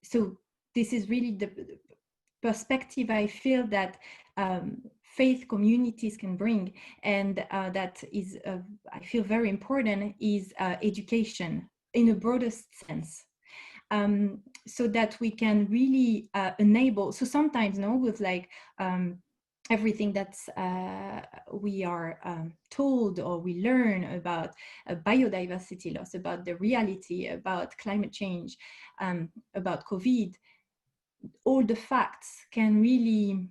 so this is really the perspective I feel that faith communities can bring, and that is, I feel very important, is education in a broader sense. So that we can really enable, so sometimes, no, with like everything that we are told or we learn about biodiversity loss, about the reality, about climate change, about COVID, all the facts can really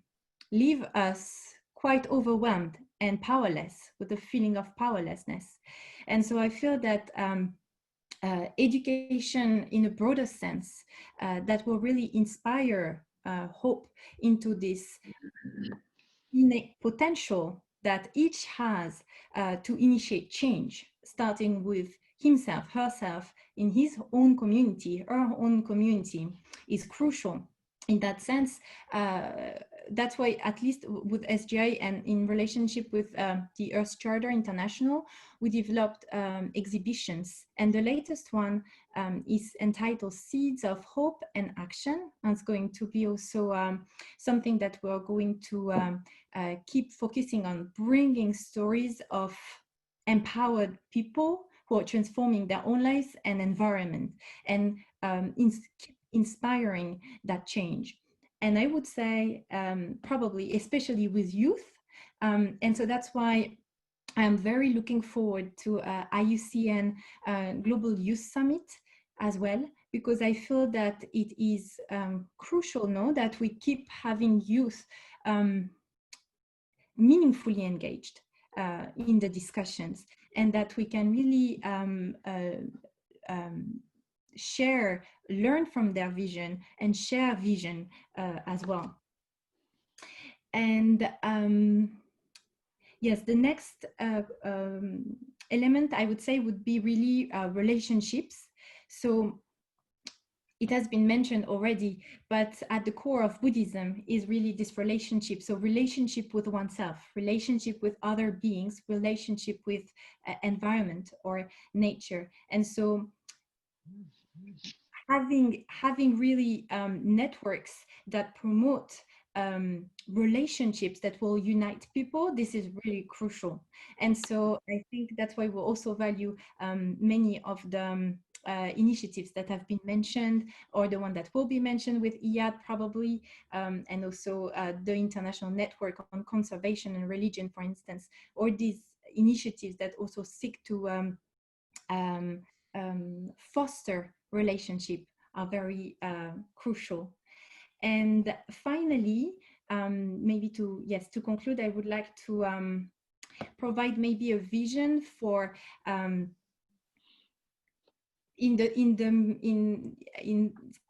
leave us quite overwhelmed and powerless, with a feeling of powerlessness. And so I feel that education in a broader sense that will really inspire hope into this innate potential that each has to initiate change, starting with himself, herself, in his own community, her own community, is crucial. In that sense, that's why, at least with SGI and in relationship with the Earth Charter International, we developed exhibitions. And the latest one is entitled Seeds of Hope and Action. And it's going to be also something that we're going to keep focusing on, bringing stories of empowered people who are transforming their own lives and environment, and inspiring that change. And I would say probably especially with youth. And so that's why I'm very looking forward to IUCN Global Youth Summit as well, because I feel that it is crucial, no, that we keep having youth meaningfully engaged in the discussions, and that we can really share, learn from their vision, and share vision as well. And yes, the next element I would say would be really relationships. So it has been mentioned already, but at the core of Buddhism is really this relationship. So relationship with oneself, relationship with other beings, relationship with environment or nature. And so having really networks that promote relationships that will unite people, this is really crucial. And so I think that's why we also value many of the initiatives that have been mentioned, or the one that will be mentioned with IAD probably, and also the International Network on Conservation and Religion, for instance, or these initiatives that also seek to foster relationship are very crucial. And finally, maybe to conclude, I would like to provide maybe a vision for in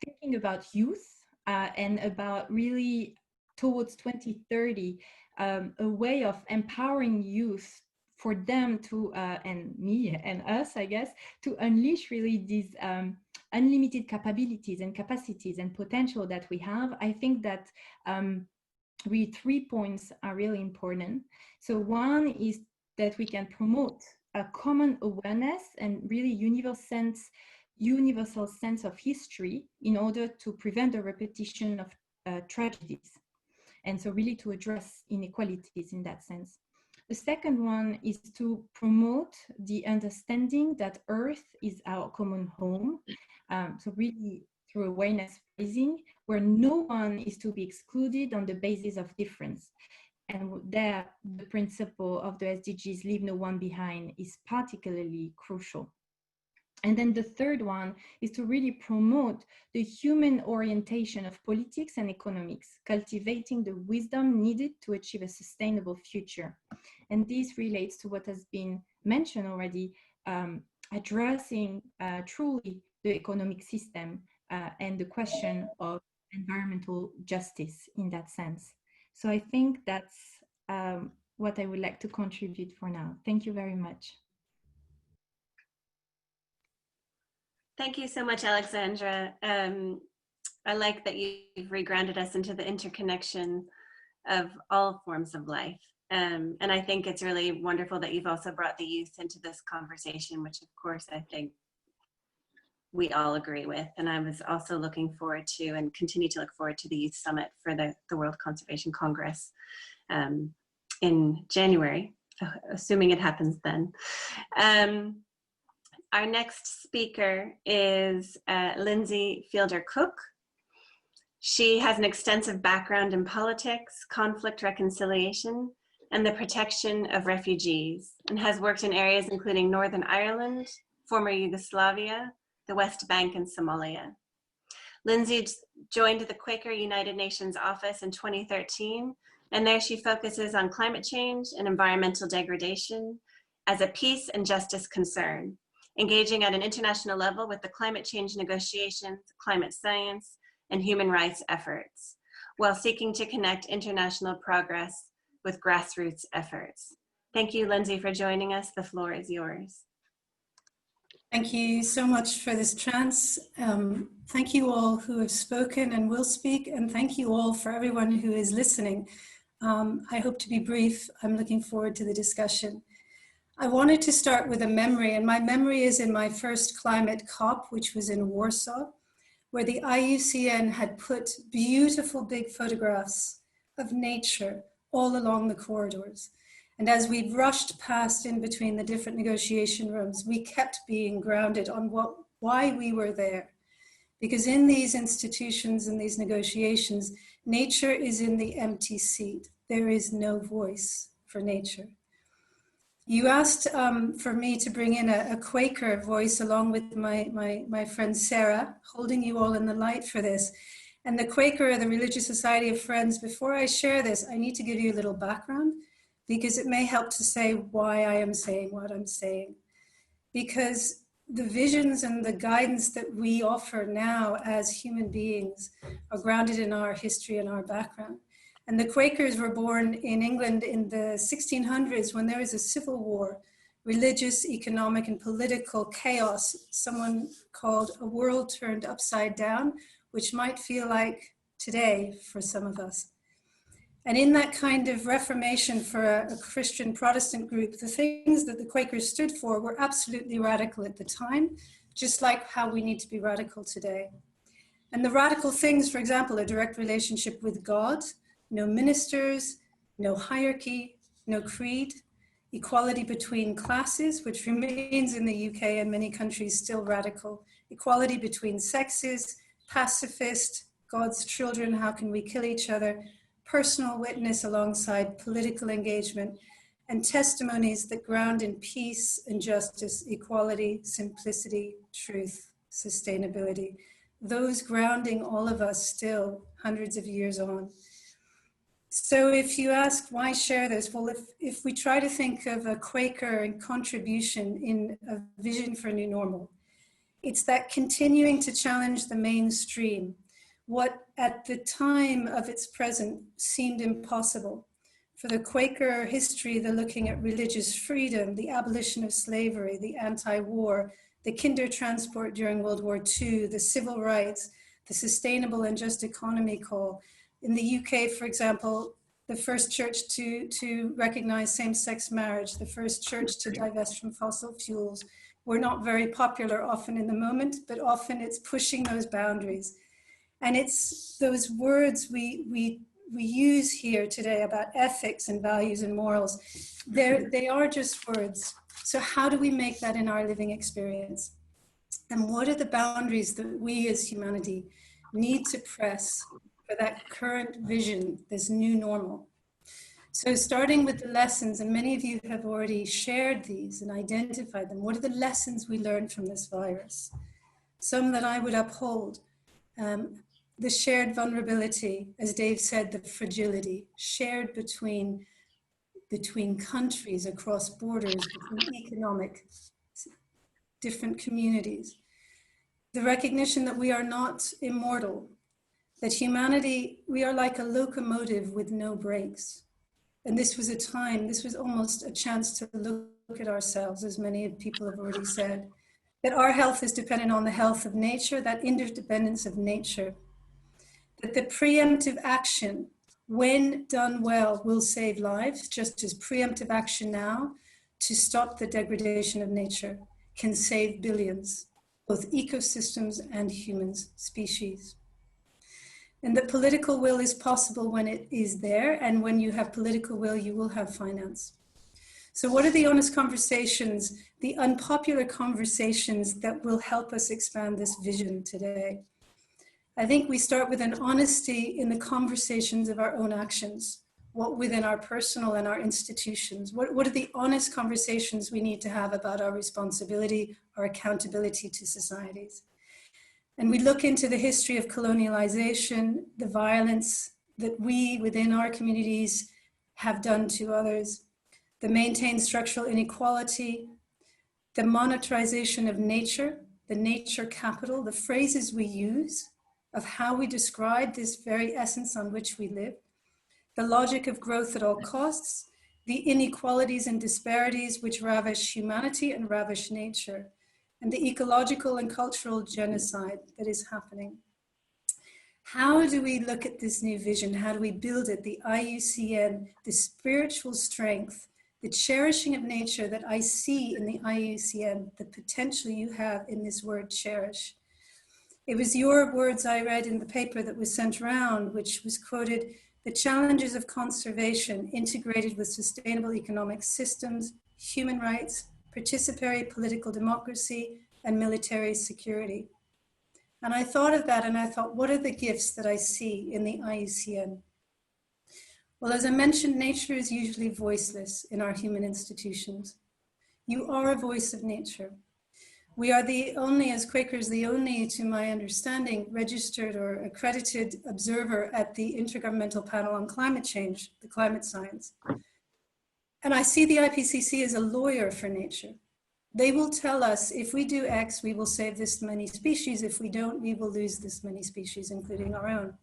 thinking about youth and about really towards 2030, a way of empowering youth for them to, and me and us, I guess, to unleash really these unlimited capabilities and capacities and potential that we have. I think that really 3 points are really important. So one is that we can promote a common awareness and really universal sense of history in order to prevent the repetition of tragedies. And so really to address inequalities in that sense. The second one is to promote the understanding that Earth is our common home. So really through awareness raising, where no one is to be excluded on the basis of difference. And there, the principle of the SDGs, leave no one behind, is particularly crucial. And then the third one is to really promote the human orientation of politics and economics, cultivating the wisdom needed to achieve a sustainable future. And this relates to what has been mentioned already, addressing truly the economic system and the question of environmental justice in that sense. So I think that's what I would like to contribute for now. Thank you very much. Thank you so much, Alexandra. I like that you've regrounded us into the interconnection of all forms of life. And I think it's really wonderful that you've also brought the youth into this conversation, which of course I think we all agree with. And I was also looking forward to, and continue to look forward to, the Youth Summit for the World Conservation Congress in January, assuming it happens then. Our next speaker is Lindsay Fielder-Cook. She has an extensive background in politics, conflict reconciliation, and the protection of refugees, and has worked in areas including Northern Ireland, former Yugoslavia, the West Bank, and Somalia. Lindsay joined the Quaker United Nations office in 2013, and there she focuses on climate change and environmental degradation as a peace and justice concern, engaging at an international level with the climate change negotiations, climate science, and human rights efforts, while seeking to connect international progress with grassroots efforts. Thank you, Lindsay, for joining us. The floor is yours. Thank you so much for this chance. Thank you all who have spoken and will speak, and thank you all for everyone who is listening. I hope to be brief. I'm looking forward to the discussion. I wanted to start with a memory, and my memory is in my first climate COP, which was in Warsaw, where the IUCN had put beautiful big photographs of nature all along the corridors. And as we rushed past in between the different negotiation rooms, we kept being grounded on why we were there. Because in these institutions and these negotiations, nature is in the empty seat. There is no voice for nature. You asked for me to bring in a Quaker voice along with my friend Sarah, holding you all in the light for this. And the Quaker, the Religious Society of Friends, before I share this, I need to give you a little background because it may help to say why I am saying what I'm saying. Because the visions and the guidance that we offer now as human beings are grounded in our history and our background. And the Quakers were born in England in the 1600s when there was a civil war, religious, economic, and political chaos, someone called a world turned upside down, which might feel like today for some of us. And in that kind of reformation for a Christian Protestant group, the things that the Quakers stood for were absolutely radical at the time, just like how we need to be radical today. And the radical things, for example, a direct relationship with God, no ministers, no hierarchy, no creed, equality between classes, which remains in the UK and many countries still radical, equality between sexes, pacifist, God's children, how can we kill each other, personal witness alongside political engagement, and testimonies that ground in peace and justice, equality, simplicity, truth, sustainability. Those grounding all of us still hundreds of years on. So if you ask why share this, well, if we try to think of a Quaker contribution in a vision for a new normal, it's that continuing to challenge the mainstream, what at the time of its present seemed impossible. For the Quaker history, they're looking at religious freedom, the abolition of slavery, the anti-war, the kinder transport during World War II, the civil rights, the sustainable and just economy call. In the UK, for example, the first church to recognize same-sex marriage, the first church to divest from fossil fuels, were not very popular often in the moment, but often it's pushing those boundaries. And it's those words we use here today about ethics and values and morals. They are just words. So how do we make that in our living experience? And what are the boundaries that we as humanity need to press for that current vision, this new normal? So starting with the lessons, and many of you have already shared these and identified them. What are the lessons we learned from this virus? Some that I would uphold. The shared vulnerability, as Dave said, the fragility, shared between countries, across borders, between economic, different communities. The recognition that we are not immortal, that humanity, we are like a locomotive with no brakes. And this was a time, this was almost a chance to look at ourselves, as many people have already said, that our health is dependent on the health of nature, that interdependence of nature, that the preemptive action, when done well, will save lives, just as preemptive action now to stop the degradation of nature can save billions, both ecosystems and humans, species. And that political will is possible when it is there, and when you have political will, you will have finance. So what are the honest conversations, the unpopular conversations that will help us expand this vision today? I think we start with an honesty in the conversations of our own actions, what within our personal and our institutions. What are the honest conversations we need to have about our responsibility, our accountability to societies? And we look into the history of colonialization, the violence that we within our communities have done to others, the maintained structural inequality, the monetization of nature, the nature capital, the phrases we use of how we describe this very essence on which we live, the logic of growth at all costs, the inequalities and disparities which ravish humanity and ravish nature, and the ecological and cultural genocide that is happening. How do we look at this new vision? How do we build it? The IUCN, the spiritual strength, the cherishing of nature that I see in the IUCN, the potential you have in this word cherish. It was your words I read in the paper that was sent around, which was quoted, the challenges of conservation integrated with sustainable economic systems, human rights, participatory political democracy, and military security. And I thought of that and I thought, what are the gifts that I see in the IUCN? Well, as I mentioned, nature is usually voiceless in our human institutions. You are a voice of nature. We are the only, as Quakers, the only, to my understanding, registered or accredited observer at the Intergovernmental Panel on Climate Change, the climate science. And I see the IPCC as a lawyer for nature. They will tell us, if we do X, we will save this many species. If we don't, we will lose this many species, including our own.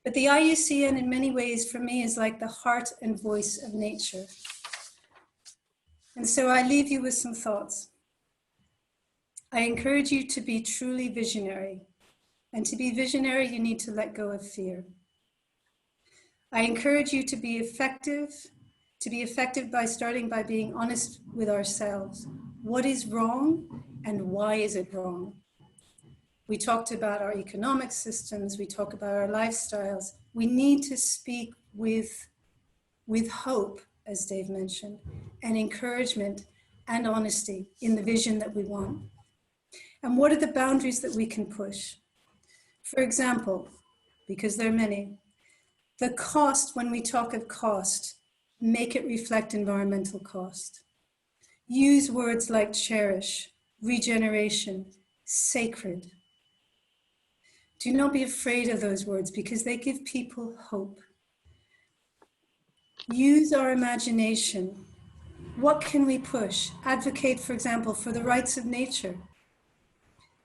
But the IUCN, in many ways, for me, is like the heart and voice of nature. And so I leave you with some thoughts. I encourage you to be truly visionary. And to be visionary, you need to let go of fear. I encourage you to be effective by starting by being honest with ourselves. What is wrong and why is it wrong? We talked about our economic systems, we talk about our lifestyles. We need to speak with hope, as Dave mentioned, and encouragement and honesty in the vision that we want. And what are the boundaries that we can push? For example, because there are many, the cost, when we talk of cost, make it reflect environmental cost. Use words like cherish, regeneration, sacred. Do not be afraid of those words because they give people hope. Use our imagination. What can we push? Advocate, for example, for the rights of nature.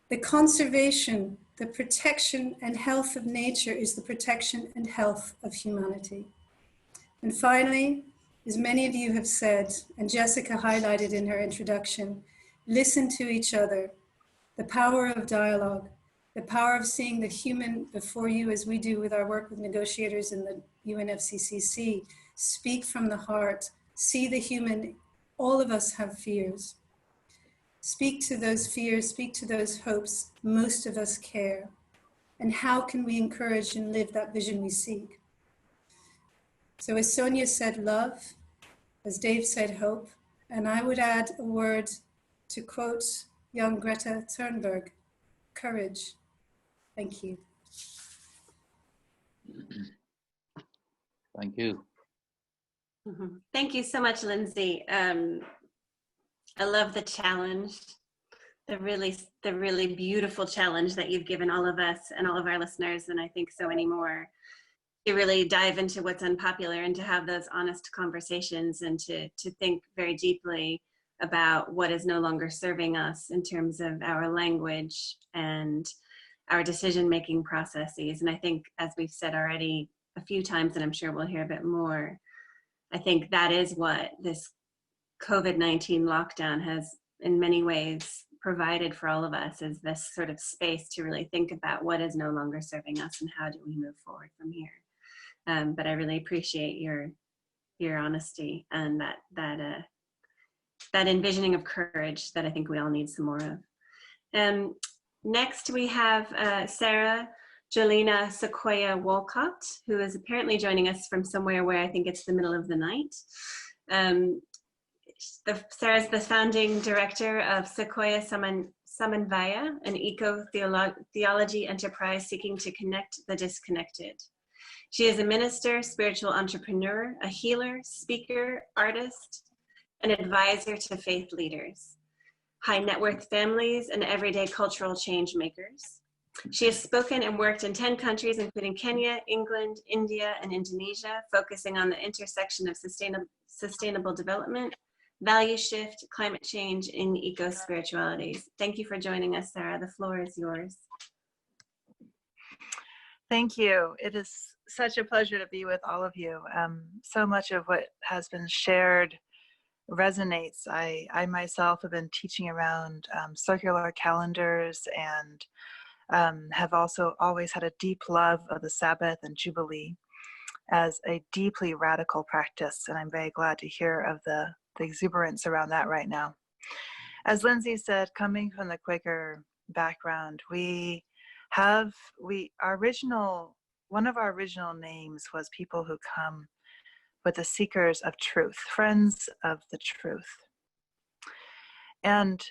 The conservation, the protection and health of nature is the protection and health of humanity. And finally, as many of you have said, and Jessica highlighted in her introduction, listen to each other, the power of dialogue, the power of seeing the human before you as we do with our work with negotiators in the UNFCCC, speak from the heart, see the human. All of us have fears. Speak to those fears, speak to those hopes. Most of us care. And how can we encourage and live that vision we seek? So as Sonia said, love, as Dave said, hope, and I would add a word to quote young Greta Thunberg, courage. Thank you. Thank you. Thank you so much, Lindsay. I love the challenge, the really beautiful challenge that you've given all of us and all of our listeners, and I think so many more, to really dive into what's unpopular and to have those honest conversations and to think very deeply about what is no longer serving us in terms of our language and our decision-making processes. And I think, as we've said already a few times, and I'm sure we'll hear a bit more, I think that is what this COVID-19 lockdown has in many ways provided for all of us, is this sort of space to really think about what is no longer serving us and how do we move forward from here. But I really appreciate your honesty and that envisioning of courage that I think we all need some more of. Next we have Sarah Jolena Sequoia Wolcott, who is apparently joining us from somewhere where I think it's the middle of the night. Sarah's the founding director of Sequoia Samanvaya, an eco-theology enterprise seeking to connect the disconnected. She is a minister, spiritual entrepreneur, a healer, speaker, artist, an advisor to faith leaders, high net worth families, and everyday cultural change makers. She has spoken and worked in 10 countries, including Kenya, England, India, and Indonesia, focusing on the intersection of sustainable development, value shift, climate change, and eco-spiritualities. Thank you for joining us, Sarah. The floor is yours. Thank you. It is such a pleasure to be with all of you. So much of what has been shared resonates. I myself have been teaching around circular calendars and have also always had a deep love of the Sabbath and Jubilee as a deeply radical practice, and I'm very glad to hear of the exuberance around that right now. As Lindsay said, coming from the Quaker background, one of our original names was people who come with the seekers of truth, friends of the truth. And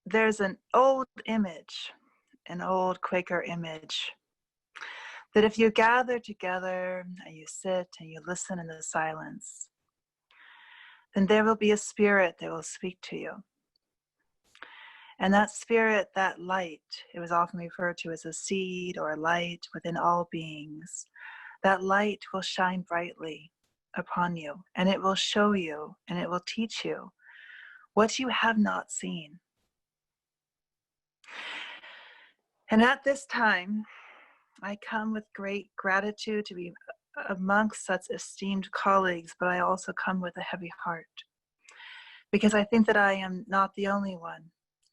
there's an old image, an old Quaker image That if you gather together and you sit and you listen in the silence, then there will be a spirit that will speak to you. And that spirit, that light, it was often referred to as a seed or a light within all beings. That light will shine brightly upon you, and it will show you, and it will teach you what you have not seen. And at this time, I come with great gratitude to be amongst such esteemed colleagues, but I also come with a heavy heart, because I think that I am not the only one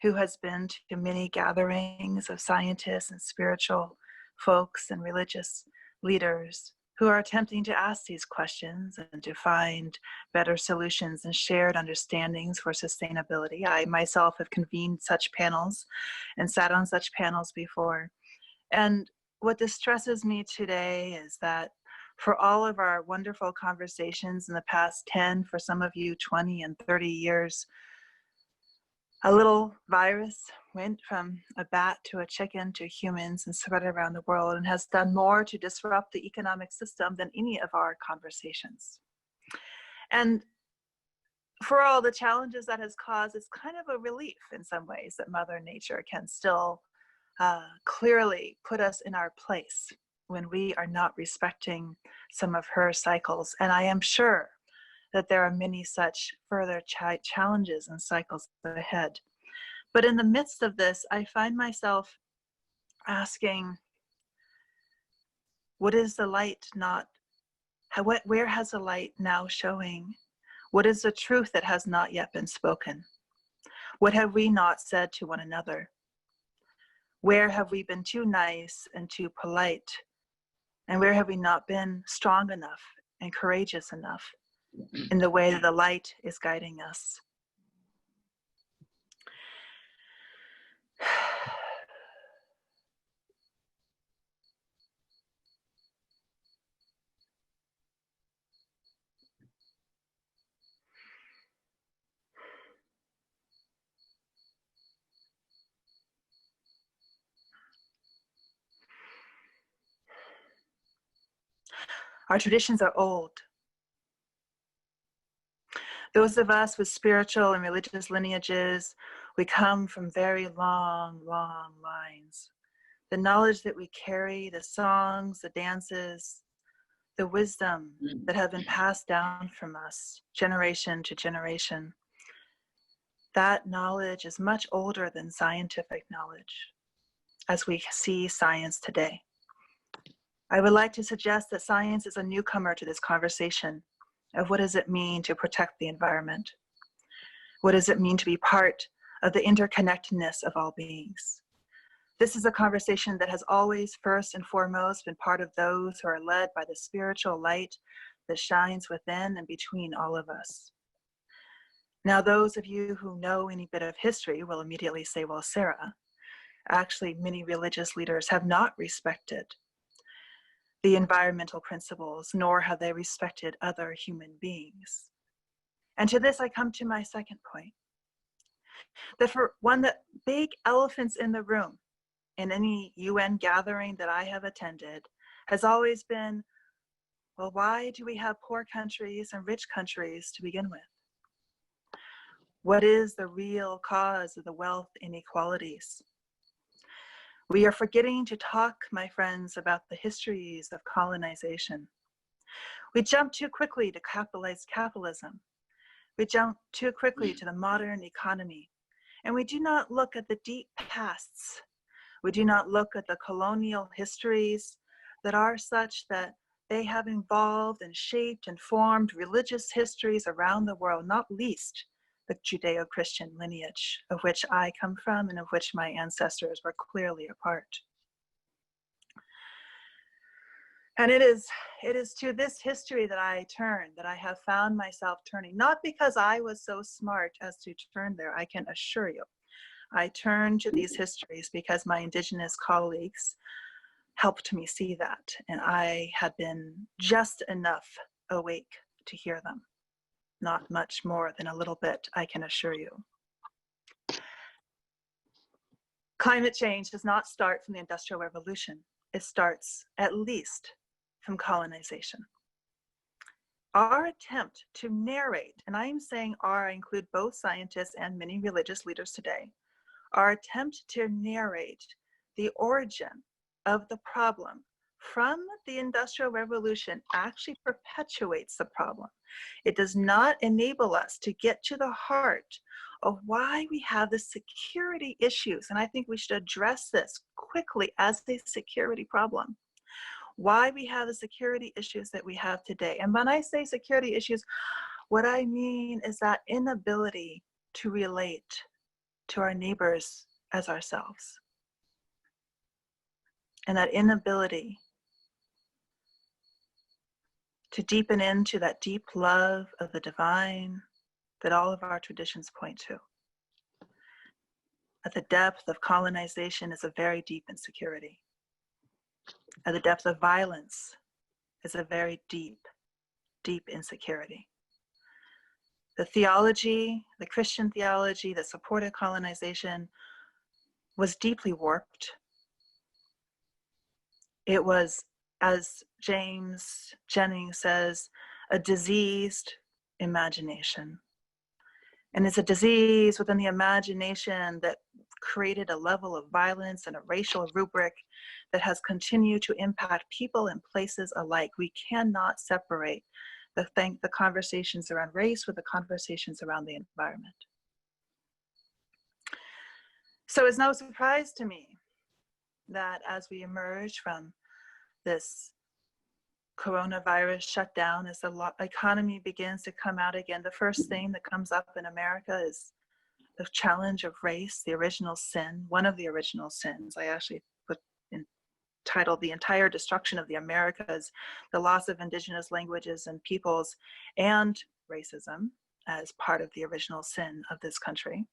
who has been to many gatherings of scientists and spiritual folks and religious leaders who are attempting to ask these questions and to find better solutions and shared understandings for sustainability. I myself have convened such panels and sat on such panels before. And what distresses me today is that for all of our wonderful conversations in the past 10, for some of you 20 and 30 years, a little virus went from a bat to a chicken to humans and spread around the world and has done more to disrupt the economic system than any of our conversations. And for all the challenges that has caused, it's kind of a relief in some ways that Mother Nature can still clearly put us in our place when we are not respecting some of her cycles. And I am sure that there are many such further challenges and cycles ahead. But in the midst of this, I find myself asking, what is the light not, where has the light now showing? What is the truth that has not yet been spoken? What have we not said to one another? Where have we been too nice and too polite? And where have we not been strong enough and courageous enough in the way that the light is guiding us? Our traditions are old. Those of us with spiritual and religious lineages, we come from very long, long lines. The knowledge that we carry, the songs, the dances, the wisdom that have been passed down from us, generation to generation, that knowledge is much older than scientific knowledge, as we see science today. I would like to suggest that science is a newcomer to this conversation of what does it mean to protect the environment? What does it mean to be part of the interconnectedness of all beings? This is a conversation that has always, first and foremost, been part of those who are led by the spiritual light that shines within and between all of us. Now, those of you who know any bit of history will immediately say, well, Sarah, actually many religious leaders have not respected the environmental principles, nor have they respected other human beings. And to this, I come to my second point. That for one, the big elephants in the room in any UN gathering that I have attended has always been, well, why do we have poor countries and rich countries to begin with? What is the real cause of the wealth inequalities? We are forgetting to talk, my friends, about the histories of colonization. We jump too quickly to capitalize capitalism. We jump too quickly to the modern economy. And we do not look at the deep pasts. We do not look at the colonial histories that are such that they have involved and shaped and formed religious histories around the world, not least the Judeo-Christian lineage of which I come from and of which my ancestors were clearly a part. And it is to this history that I turn, that I have found myself turning, not because I was so smart as to turn there, I can assure you. I turn to these histories because my Indigenous colleagues helped me see that, and I had been just enough awake to hear them. Not much more than a little bit, I can assure you. Climate change does not start from the Industrial Revolution. it starts at least from colonization. Our attempt to narrate, and I am saying I include both scientists and many religious leaders today, our attempt to narrate the origin of the problem from the Industrial Revolution actually perpetuates the problem. It does not enable us to get to the heart of why we have the security issues. And I think we should address this quickly as a security problem. Why we have the security issues that we have today. And when I say security issues, what I mean is that inability to relate to our neighbors as ourselves. And that inability to deepen into that deep love of the divine that all of our traditions point to. At the depth of colonization is a very deep insecurity. At the depth of violence is a very deep, deep insecurity. The theology, the Christian theology that supported colonization was deeply warped. It was, as James Jennings says, a diseased imagination. And it's a disease within the imagination that created a level of violence and a racial rubric that has continued to impact people and places alike. We cannot separate the conversations around race with the conversations around the environment. So it's no surprise to me that as we emerge from this coronavirus shutdown, as the economy begins to come out again, the first thing that comes up in America is the challenge of race, the original sin, one of the original sins. I actually titled the entire destruction of the Americas, the loss of indigenous languages and peoples, and racism as part of the original sin of this country.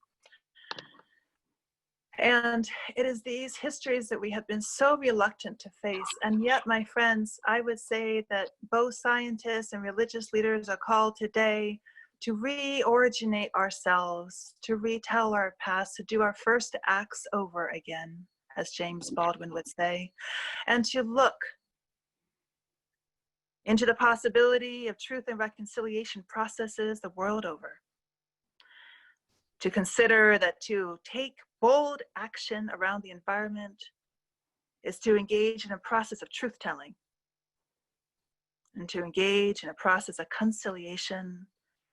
And it is these histories that we have been so reluctant to face. And yet, my friends, I would say that both scientists and religious leaders are called today to re-originate ourselves, to retell our past, to do our first acts over again, as James Baldwin would say, and to look into the possibility of truth and reconciliation processes the world over. To consider that to take bold action around the environment is to engage in a process of truth-telling, and to engage in a process of conciliation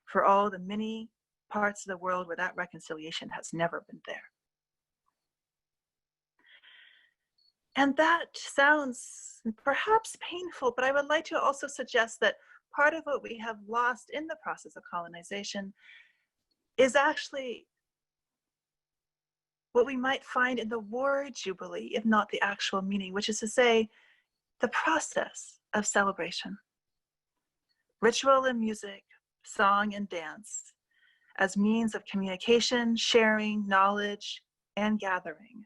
for all the many parts of the world where that reconciliation has never been there. And that sounds perhaps painful, but I would like to also suggest that part of what we have lost in the process of colonization is actually what we might find in the word jubilee, if not the actual meaning, which is to say, the process of celebration. Ritual and music, song and dance, as means of communication, sharing, knowledge, and gathering,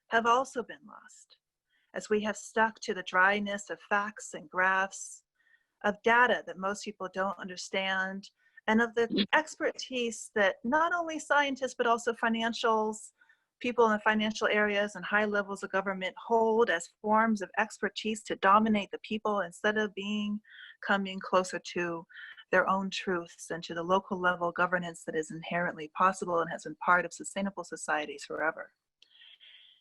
have also been lost, as we have stuck to the dryness of facts and graphs, of data that most people don't understand, and of the expertise that not only scientists, but also financials, people in the financial areas and high levels of government hold as forms of expertise to dominate the people instead of coming closer to their own truths and to the local level governance that is inherently possible and has been part of sustainable societies forever.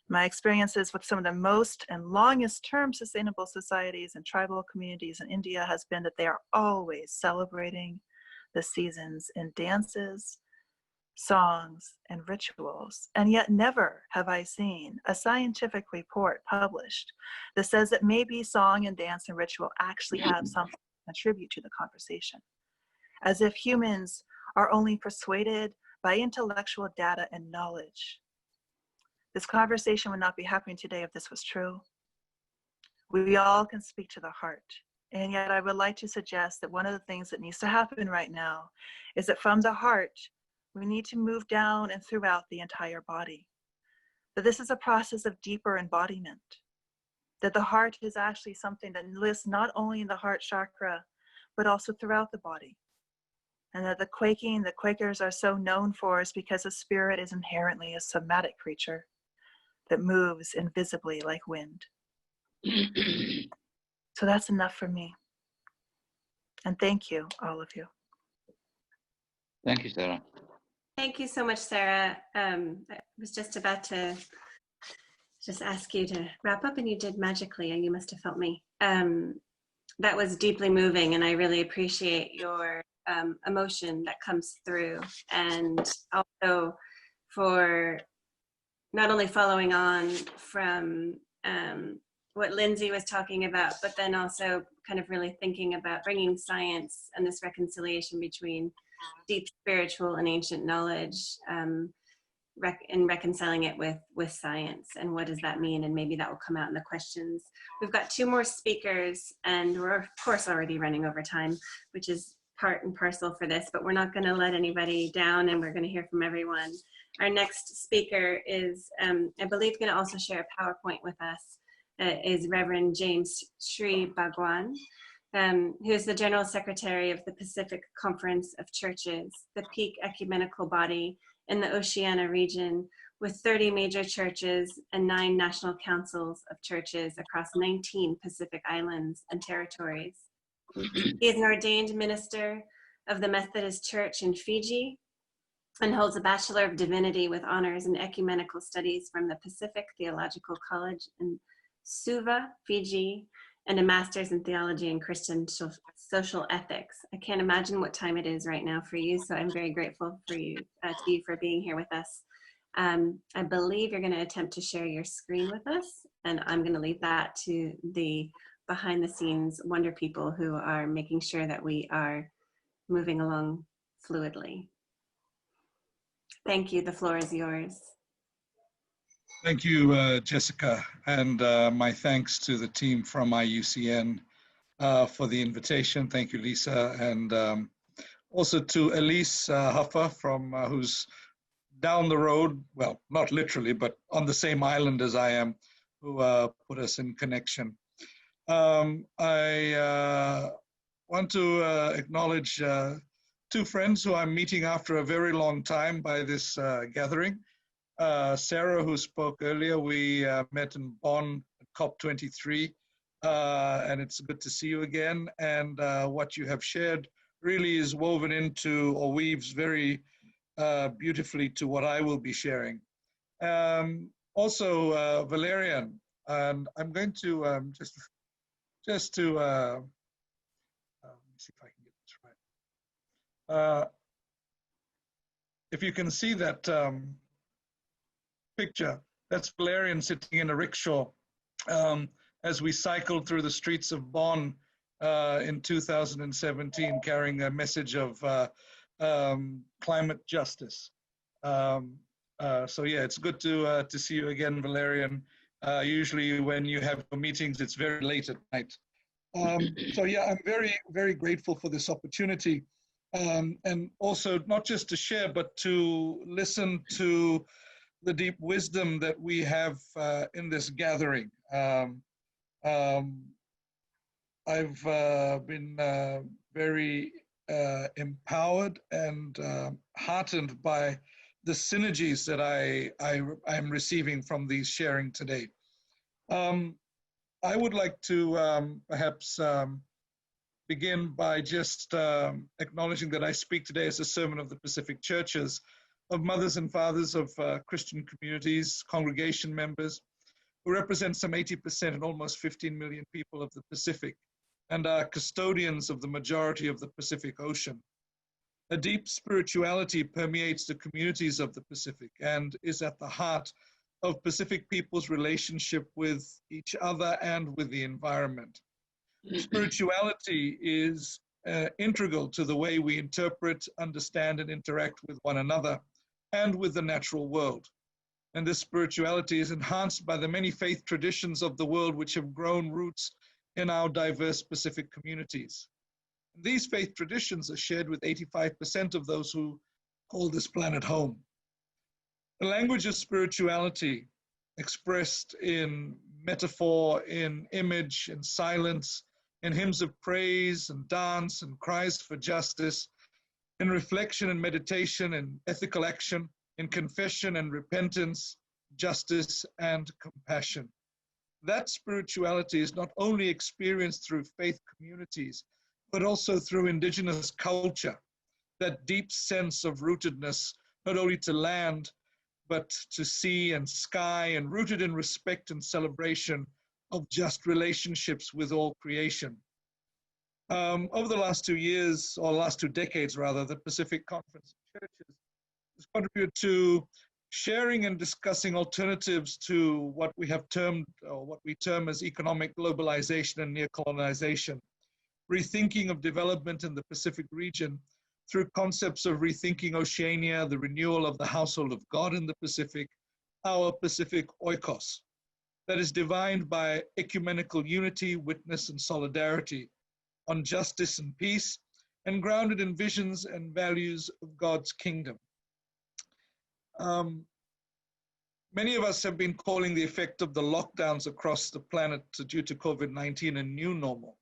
My experiences with some of the most and longest term sustainable societies and tribal communities in India has been that they are always celebrating the seasons in dances, songs, and rituals. And yet never have I seen a scientific report published that says that maybe song and dance and ritual actually have something to contribute to the conversation. As if humans are only persuaded by intellectual data and knowledge. This conversation would not be happening today if this was true. We all can speak to the heart. And yet I would like to suggest that one of the things that needs to happen right now is that from the heart, we need to move down and throughout the entire body. That this is a process of deeper embodiment. That the heart is actually something that lives not only in the heart chakra, but also throughout the body. And that the quaking the Quakers are so known for is because the spirit is inherently a somatic creature that moves invisibly like wind. So that's enough for me. And thank you, all of you. Thank you, Sarah. Thank you so much, Sarah. I was just about to just ask you to wrap up, and you did magically, and you must have felt me. That was deeply moving, and I really appreciate your emotion that comes through, and also for not only following on from what Lindsay was talking about, but then also kind of really thinking about bringing science and this reconciliation between deep spiritual and ancient knowledge, and reconciling it with science, and what does that mean, and maybe that will come out in the questions. We've got 2 more speakers, and we're of course already running over time, which is part and parcel for this, but we're not going to let anybody down, and we're going to hear from everyone. Our next speaker is, I believe, going to also share a PowerPoint with us, is Reverend James Sri Bhagwan, who is the General Secretary of the Pacific Conference of Churches, the peak ecumenical body in the Oceania region, with 30 major churches and 9 national councils of churches across 19 Pacific islands and territories. He is an ordained minister of the Methodist Church in Fiji and holds a Bachelor of Divinity with honors in ecumenical studies from the Pacific Theological College in Suva, Fiji, and a master's in theology and Christian social ethics. I can't imagine what time it is right now for you, so I'm very grateful for you, to you for being here with us. I believe you're going to attempt to share your screen with us, and I'm going to leave that to the behind the scenes wonder people who are making sure that we are moving along fluidly. Thank you. The floor is yours. Thank you, Jessica, and my thanks to the team from IUCN for the invitation. Thank you, Lisa, and also to Elise Huffer, from who's down the road, well, not literally, but on the same island as I am, who put us in connection. I want to acknowledge 2 friends who I'm meeting after a very long time by this gathering. Sarah, who spoke earlier, we met in Bonn at COP23, and it's good to see you again. And what you have shared really is woven into, or weaves very beautifully to what I will be sharing. Also, Valerian, and I'm going to just to let me see if I can get this right. If you can see that picture, that's Valerian sitting in a rickshaw as we cycled through the streets of Bonn in 2017, carrying a message of climate justice. So yeah, it's good to see you again, Valerian. Usually when you have meetings, it's very late at night. So yeah, I'm very, very grateful for this opportunity. And also not just to share, but to listen to the deep wisdom that we have in this gathering. I've been very empowered and heartened by the synergies that I'm receiving from these sharing today. I would like to perhaps begin by just acknowledging that I speak today as a servant of the Pacific Churches, of mothers and fathers of Christian communities, congregation members, who represent some 80% and almost 15 million people of the Pacific, and are custodians of the majority of the Pacific Ocean. A deep spirituality permeates the communities of the Pacific and is at the heart of Pacific people's relationship with each other and with the environment. Spirituality is integral to the way we interpret, understand, and interact with one another and with the natural world. And this spirituality is enhanced by the many faith traditions of the world which have grown roots in our diverse Pacific communities. These faith traditions are shared with 85% of those who call this planet home. The language of spirituality, expressed in metaphor, in image, in silence, in hymns of praise and dance and cries for justice, in reflection and meditation and ethical action, in confession and repentance, justice and compassion. that spirituality is not only experienced through faith communities, but also through indigenous culture, that deep sense of rootedness, not only to land, but to sea and sky, and rooted in respect and celebration of just relationships with all creation. Over the last 2 years, or last 2 decades rather, the Pacific Conference of Churches has contributed to sharing and discussing alternatives to what we have termed, or what we term as economic globalization and neocolonization, rethinking of development in the Pacific region through concepts of rethinking Oceania, the renewal of the household of God in the Pacific, our Pacific oikos, that is defined by ecumenical unity, witness, and solidarity, on justice and peace, and grounded in visions and values of God's kingdom. Many of us have been calling the effect of the lockdowns across the planet due to COVID-19 a new normal.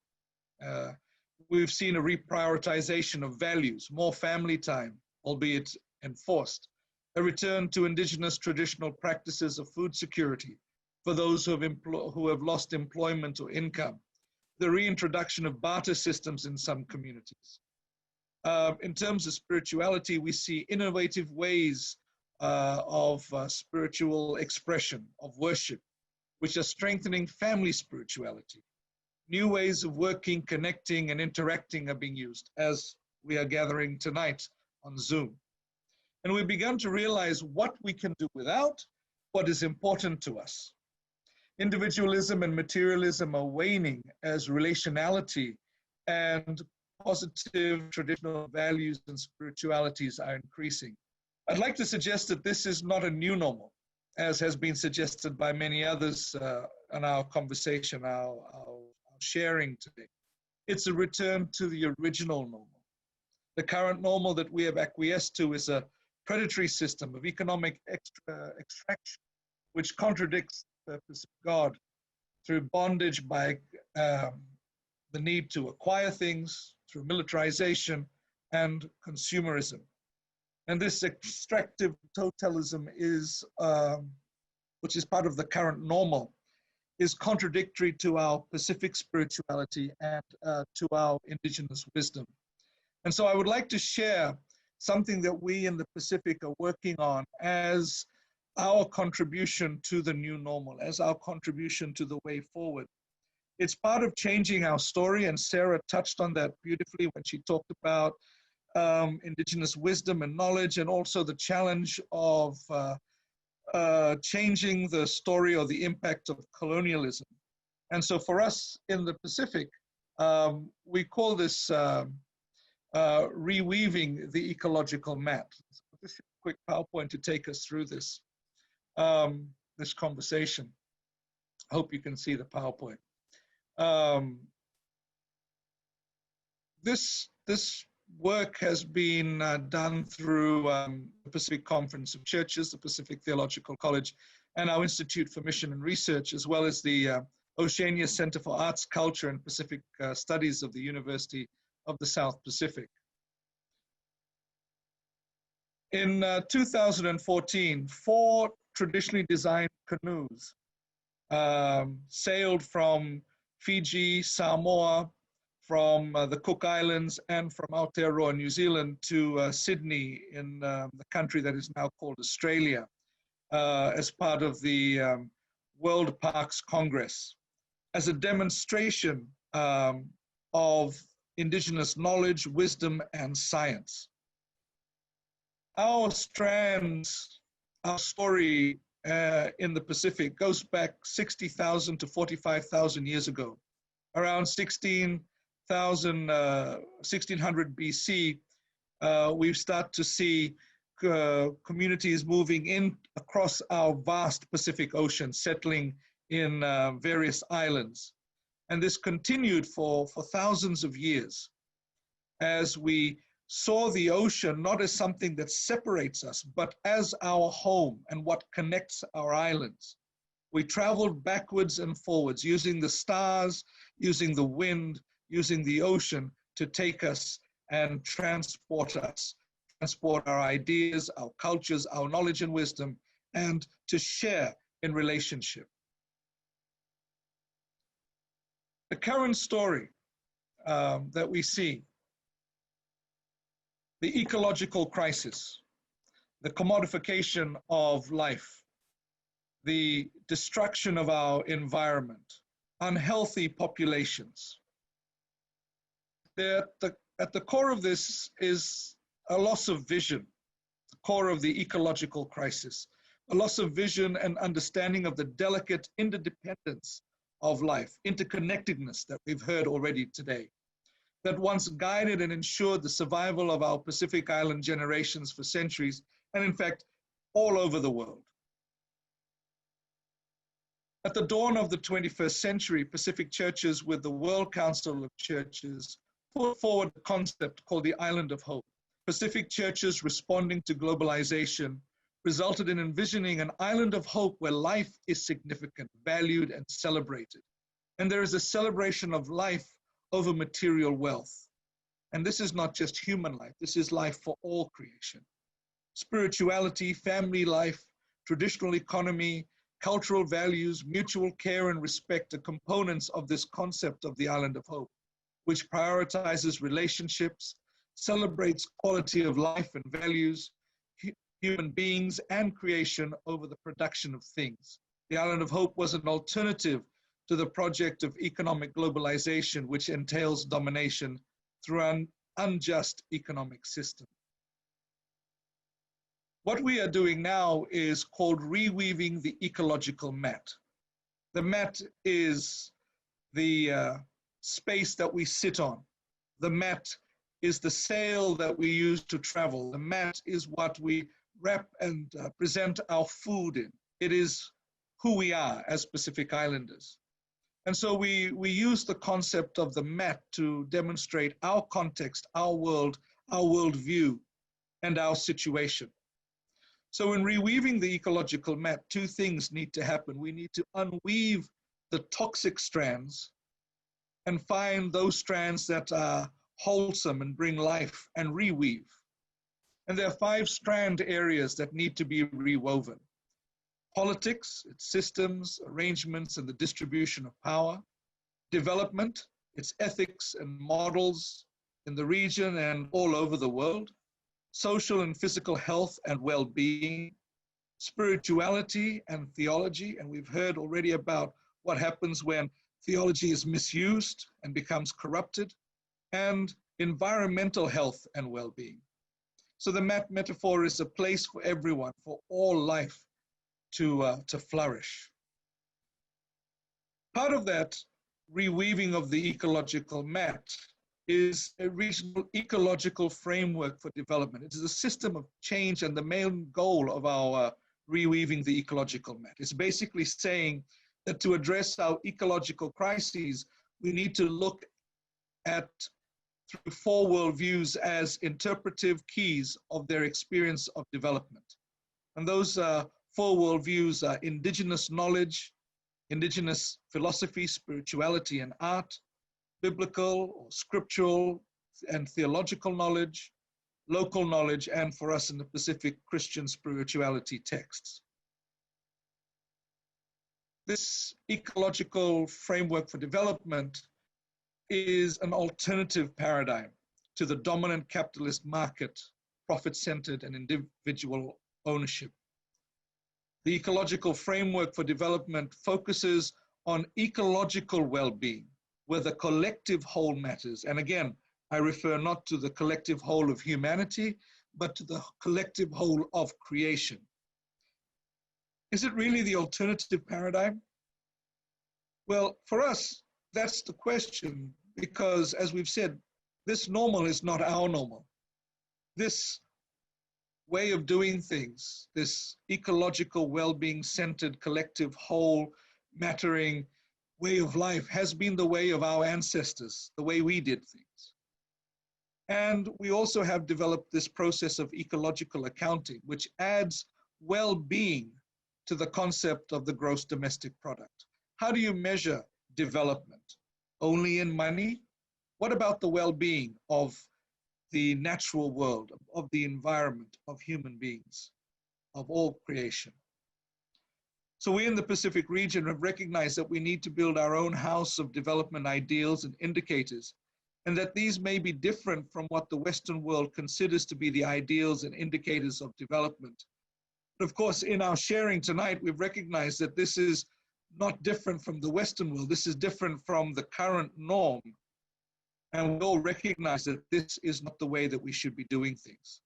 We've seen a reprioritization of values, more family time, albeit enforced, a return to indigenous traditional practices of food security for those who have lost employment or income, the reintroduction of barter systems in some communities. In terms of spirituality, we see innovative ways of spiritual expression, of worship, which are strengthening family spirituality. New ways of working, connecting, and interacting are being used, as we are gathering tonight on Zoom. And we've begun to realize what we can do without, what is important to us. Individualism and materialism are waning as relationality and positive traditional values and spiritualities are increasing. I'd like to suggest that this is not a new normal, as has been suggested by many others in our conversation, our sharing today. It's a return to the original normal. The current normal that we have acquiesced to is a predatory system of economic extraction, which contradicts the purpose of God through bondage by the need to acquire things, through militarization and consumerism. And this extractive totalism is, which is part of the current normal, is contradictory to our Pacific spirituality and to our indigenous wisdom. And so I would like to share something that we in the Pacific are working on as our contribution to the new normal, as our contribution to the way forward. It's part of changing our story, and Sarah touched on that beautifully when she talked about indigenous wisdom and knowledge, and also the challenge of changing the story or the impact of colonialism. And so for us in the Pacific, we call this reweaving the ecological map. So this is a quick PowerPoint to take us through this, this conversation. I hope you can see the PowerPoint. This work has been done through the Pacific Conference of Churches, the Pacific Theological College, and our Institute for Mission and Research, as well as the Oceania Center for Arts, Culture, and Pacific Studies of the University of the South Pacific. In 2014, 4 traditionally designed canoes sailed from Fiji, Samoa, from the Cook Islands, and from Aotearoa, New Zealand, to Sydney in the country that is now called Australia, as part of the World Parks Congress, as a demonstration of indigenous knowledge, wisdom, and science. Our strands, our story in the Pacific goes back 60,000 to 45,000 years ago. Around 1600 BC, we start to see communities moving in across our vast Pacific Ocean, settling in various islands. And this continued for thousands of years as we saw the ocean not as something that separates us, but as our home and what connects our islands. We traveled backwards and forwards, using the stars, using the wind, using the ocean to take us and transport our ideas, our cultures, our knowledge and wisdom, and to share in relationship. The current story that we see, the ecological crisis, the commodification of life, the destruction of our environment, unhealthy populations. At the core of this is a loss of vision, the core of the ecological crisis, a loss of vision and understanding of the delicate interdependence of life, interconnectedness that we've heard already today, that once guided and ensured the survival of our Pacific Island generations for centuries, and in fact, all over the world. At the dawn of the 21st century, Pacific churches with the World Council of Churches put forward a concept called the Island of Hope. Pacific churches responding to globalization resulted in envisioning an island of hope where life is significant, valued, and celebrated. And there is a celebration of life over material wealth. And this is not just human life, this is life for all creation. Spirituality, family life, traditional economy, cultural values, mutual care and respect are components of this concept of the Island of Hope, which prioritizes relationships, celebrates quality of life and values, human beings and creation over the production of things. The Island of Hope was an alternative to the project of economic globalization, which entails domination through an unjust economic system. What we are doing now is called reweaving the ecological mat. The mat is the space that we sit on. The mat is the sail that we use to travel. The mat is what we wrap and present our food in. It is who we are as Pacific Islanders. And so we use the concept of the mat to demonstrate our context, our worldview, and our situation. So in reweaving the ecological mat, two things need to happen. We need to unweave the toxic strands and find those strands that are wholesome and bring life and reweave. And there are 5 strand areas that need to be rewoven. Politics, its systems, arrangements, and the distribution of power. Development, its ethics and models in the region and all over the world. Social and physical health and well-being. Spirituality and theology, and we've heard already about what happens when theology is misused and becomes corrupted. And environmental health and well-being. So the mat metaphor is a place for everyone, for all life to flourish. Part of that reweaving of the ecological mat is a regional ecological framework for development. It is a system of change, and the main goal of our reweaving the ecological mat is basically saying that to address our ecological crises, we need to look at through 4 worldviews as interpretive keys of their experience of development. And those 4 worldviews are indigenous knowledge, indigenous philosophy, spirituality, and art, biblical or scriptural and theological knowledge, local knowledge, and for us in the Pacific, Christian spirituality texts. This ecological framework for development is an alternative paradigm to the dominant capitalist market, profit-centered and individual ownership. The ecological framework for development focuses on ecological well-being, where the collective whole matters. And again, I refer not to the collective whole of humanity, but to the collective whole of creation. Is it really the alternative paradigm? Well, for us, that's the question, because as we've said, this normal is not our normal. This way of doing things, this ecological well-being centered, collective whole mattering way of life has been the way of our ancestors, the way we did things. And we also have developed this process of ecological accounting, which adds well-being to the concept of the gross domestic product. How do you measure development? Only in money? What about the well-being of the natural world, of the environment, of human beings, of all creation? So we in the Pacific region have recognized that we need to build our own house of development ideals and indicators, and that these may be different from what the Western world considers to be the ideals and indicators of development. But of course, in our sharing tonight, we've recognized that this is not different from the Western world. This is different from the current norm. And we all recognize that this is not the way that we should be doing things.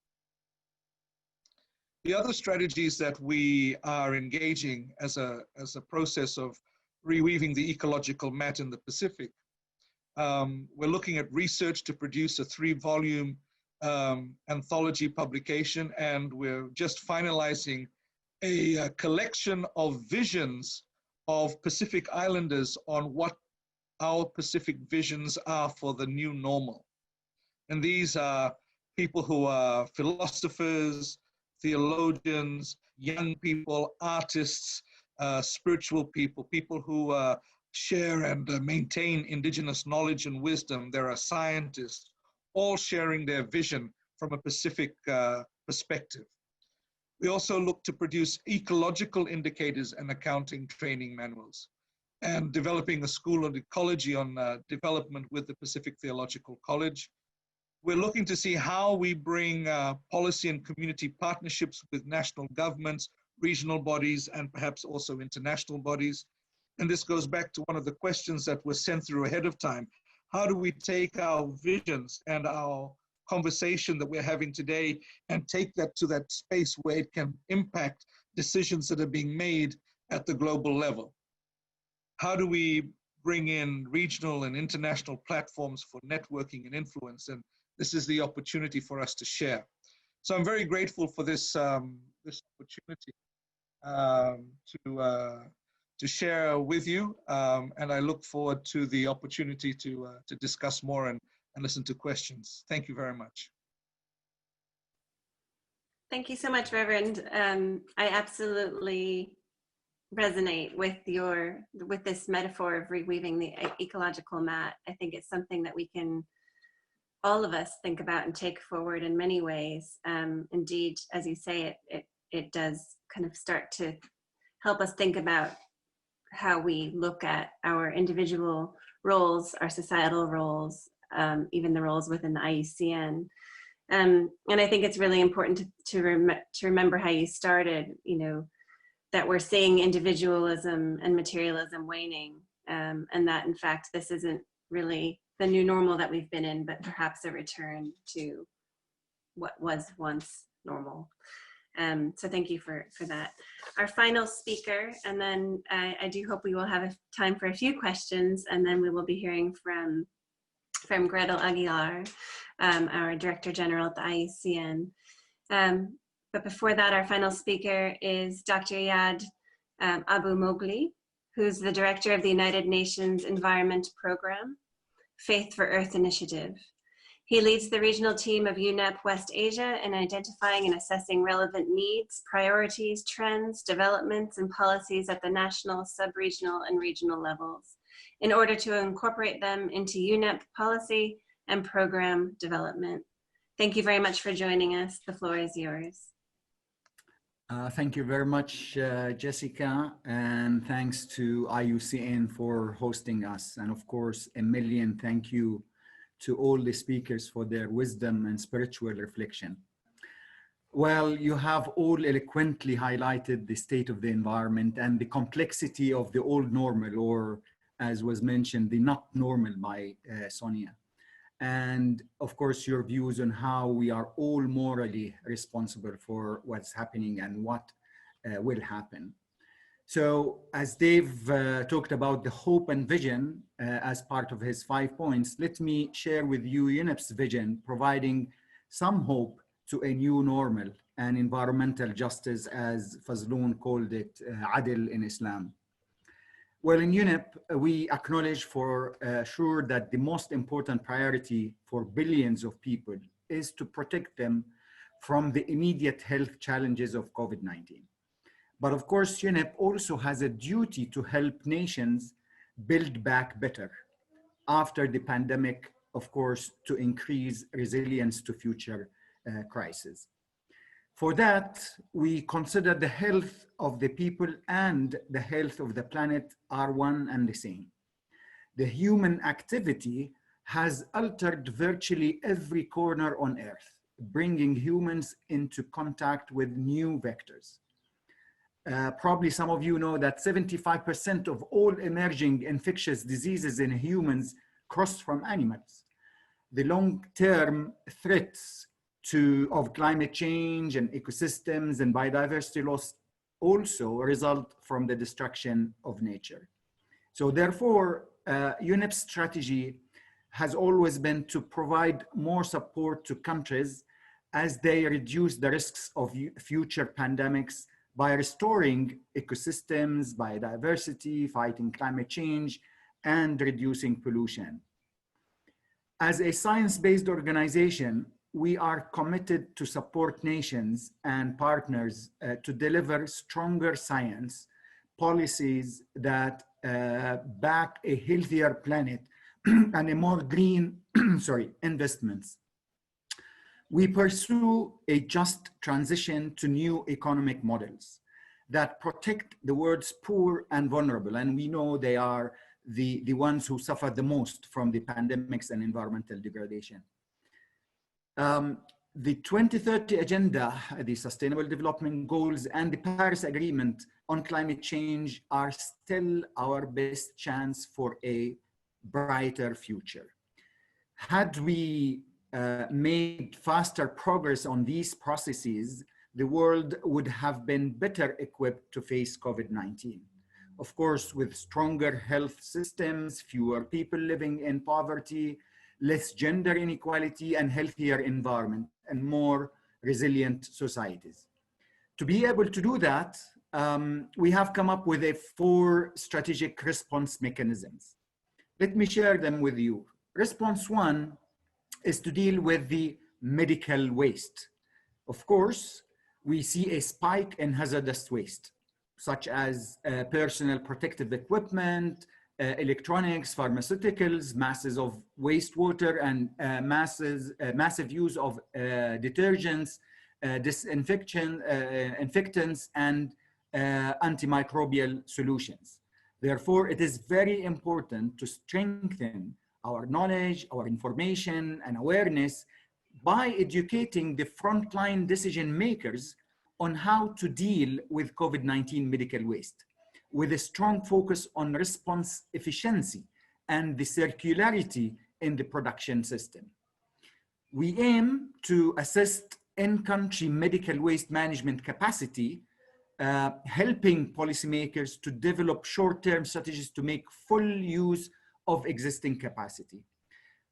The other strategies that we are engaging as a process of reweaving the ecological mat in the Pacific, we're looking at research to produce a 3-volume anthology publication, and we're just finalizing a collection of visions of Pacific Islanders on what our Pacific visions are for the new normal. And these are people who are philosophers, theologians, young people, artists, spiritual people, people who share and maintain indigenous knowledge and wisdom. There are scientists, all sharing their vision from a Pacific perspective. We also look to produce ecological indicators and accounting training manuals, and developing a school of ecology on development with the Pacific Theological College. We're looking to see how we bring policy and community partnerships with national governments, regional bodies, and perhaps also international bodies. And this goes back to one of the questions that were sent through ahead of time. How do we take our visions and our conversation that we're having today and take that to that space where it can impact decisions that are being made at the global level? How do we bring in regional and international platforms for networking and influence? And this is the opportunity for us to share. So I'm very grateful for this, this opportunity to share with you. And I look forward to the opportunity to discuss more and listen to questions. Thank you very much. Thank you so much, Reverend. I absolutely resonate with this metaphor of reweaving the ecological mat. I think it's something that we can, all of us, think about and take forward in many ways. Indeed, as you say, it does kind of start to help us think about how we look at our individual roles, our societal roles, even the roles within the IUCN. And I think it's really important to remember how you started, you know, that we're seeing individualism and materialism waning, and that in fact this isn't really the new normal that we've been in, but perhaps a return to what was once normal. So thank you for that. Our final speaker, and then I do hope we will have time for a few questions, and then we will be hearing from Gretel Aguilar, our Director General at the IUCN. But before that, our final speaker is Dr. Iyad Abu Mogli, who's the Director of the United Nations Environment Program, Faith for Earth Initiative. He leads the regional team of UNEP West Asia in identifying and assessing relevant needs, priorities, trends, developments, and policies at the national, sub-regional, and regional levels in order to incorporate them into UNEP policy and program development. Thank you very much for joining us. The floor is yours. Thank you very much, Jessica, and thanks to IUCN for hosting us. And of course, a million thank you to all the speakers for their wisdom and spiritual reflection. Well, you have all eloquently highlighted the state of the environment and the complexity of the old normal, or as was mentioned, the not normal by Sonia. And of course, your views on how we are all morally responsible for what's happening and what will happen. So as Dave talked about the hope and vision as part of his 5 points, let me share with you UNEP's vision, providing some hope to a new normal and environmental justice, as Fazlun called it, adil in Islam. Well, in UNEP, we acknowledge for sure that the most important priority for billions of people is to protect them from the immediate health challenges of COVID-19. But of course, UNEP also has a duty to help nations build back better after the pandemic, of course, to increase resilience to future crises. For that, we consider the health of the people and the health of the planet are one and the same. The human activity has altered virtually every corner on Earth, bringing humans into contact with new vectors. Probably some of you know that 75% of all emerging infectious diseases in humans cross from animals. The long-term threats of climate change and ecosystems and biodiversity loss also result from the destruction of nature. So therefore, UNEP's strategy has always been to provide more support to countries as they reduce the risks of future pandemics by restoring ecosystems, biodiversity, fighting climate change, and reducing pollution. As a science-based organization, we are committed to support nations and partners to deliver stronger science policies that back a healthier planet and a more green investments. We pursue a just transition to new economic models that protect the world's poor and vulnerable, and we know they are the ones who suffer the most from the pandemics and environmental degradation. The 2030 Agenda, the Sustainable Development Goals, and the Paris Agreement on climate change are still our best chance for a brighter future. Had we made faster progress on these processes, the world would have been better equipped to face COVID-19. Of course, with stronger health systems, fewer people living in poverty, less gender inequality, and healthier environment, and more resilient societies. To be able to do that, we have come up with 4 strategic response mechanisms. Let me share them with you. Response 1 is to deal with the medical waste. Of course, we see a spike in hazardous waste, such as personal protective equipment, electronics, pharmaceuticals, masses of wastewater, and massive use of detergents, infectants, and antimicrobial solutions. Therefore, it is very important to strengthen our knowledge, our information, and awareness by educating the frontline decision makers on how to deal with COVID-19 medical waste, with a strong focus on response efficiency and the circularity in the production system. We aim to assist in-country medical waste management capacity, helping policymakers to develop short-term strategies to make full use of existing capacity.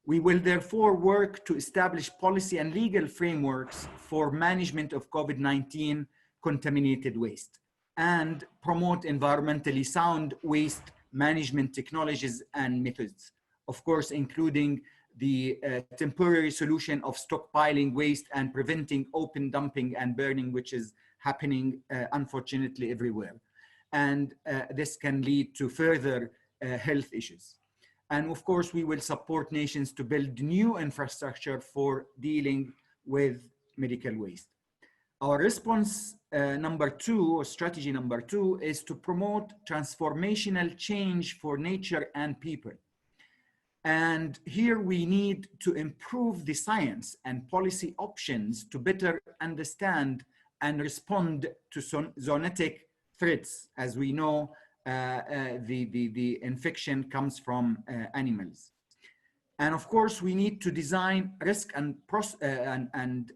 We will therefore work to establish policy and legal frameworks for management of COVID-19 contaminated waste and promote environmentally sound waste management technologies and methods, of course, including the temporary solution of stockpiling waste and preventing open dumping and burning, which is happening unfortunately everywhere. And this can lead to further health issues. And of course, we will support nations to build new infrastructure for dealing with medical waste. Our response number 2, or strategy number 2, is to promote transformational change for nature and people. And here we need to improve the science and policy options to better understand and respond to zoonotic threats. As we know, the infection comes from animals. And of course, we need to design risk and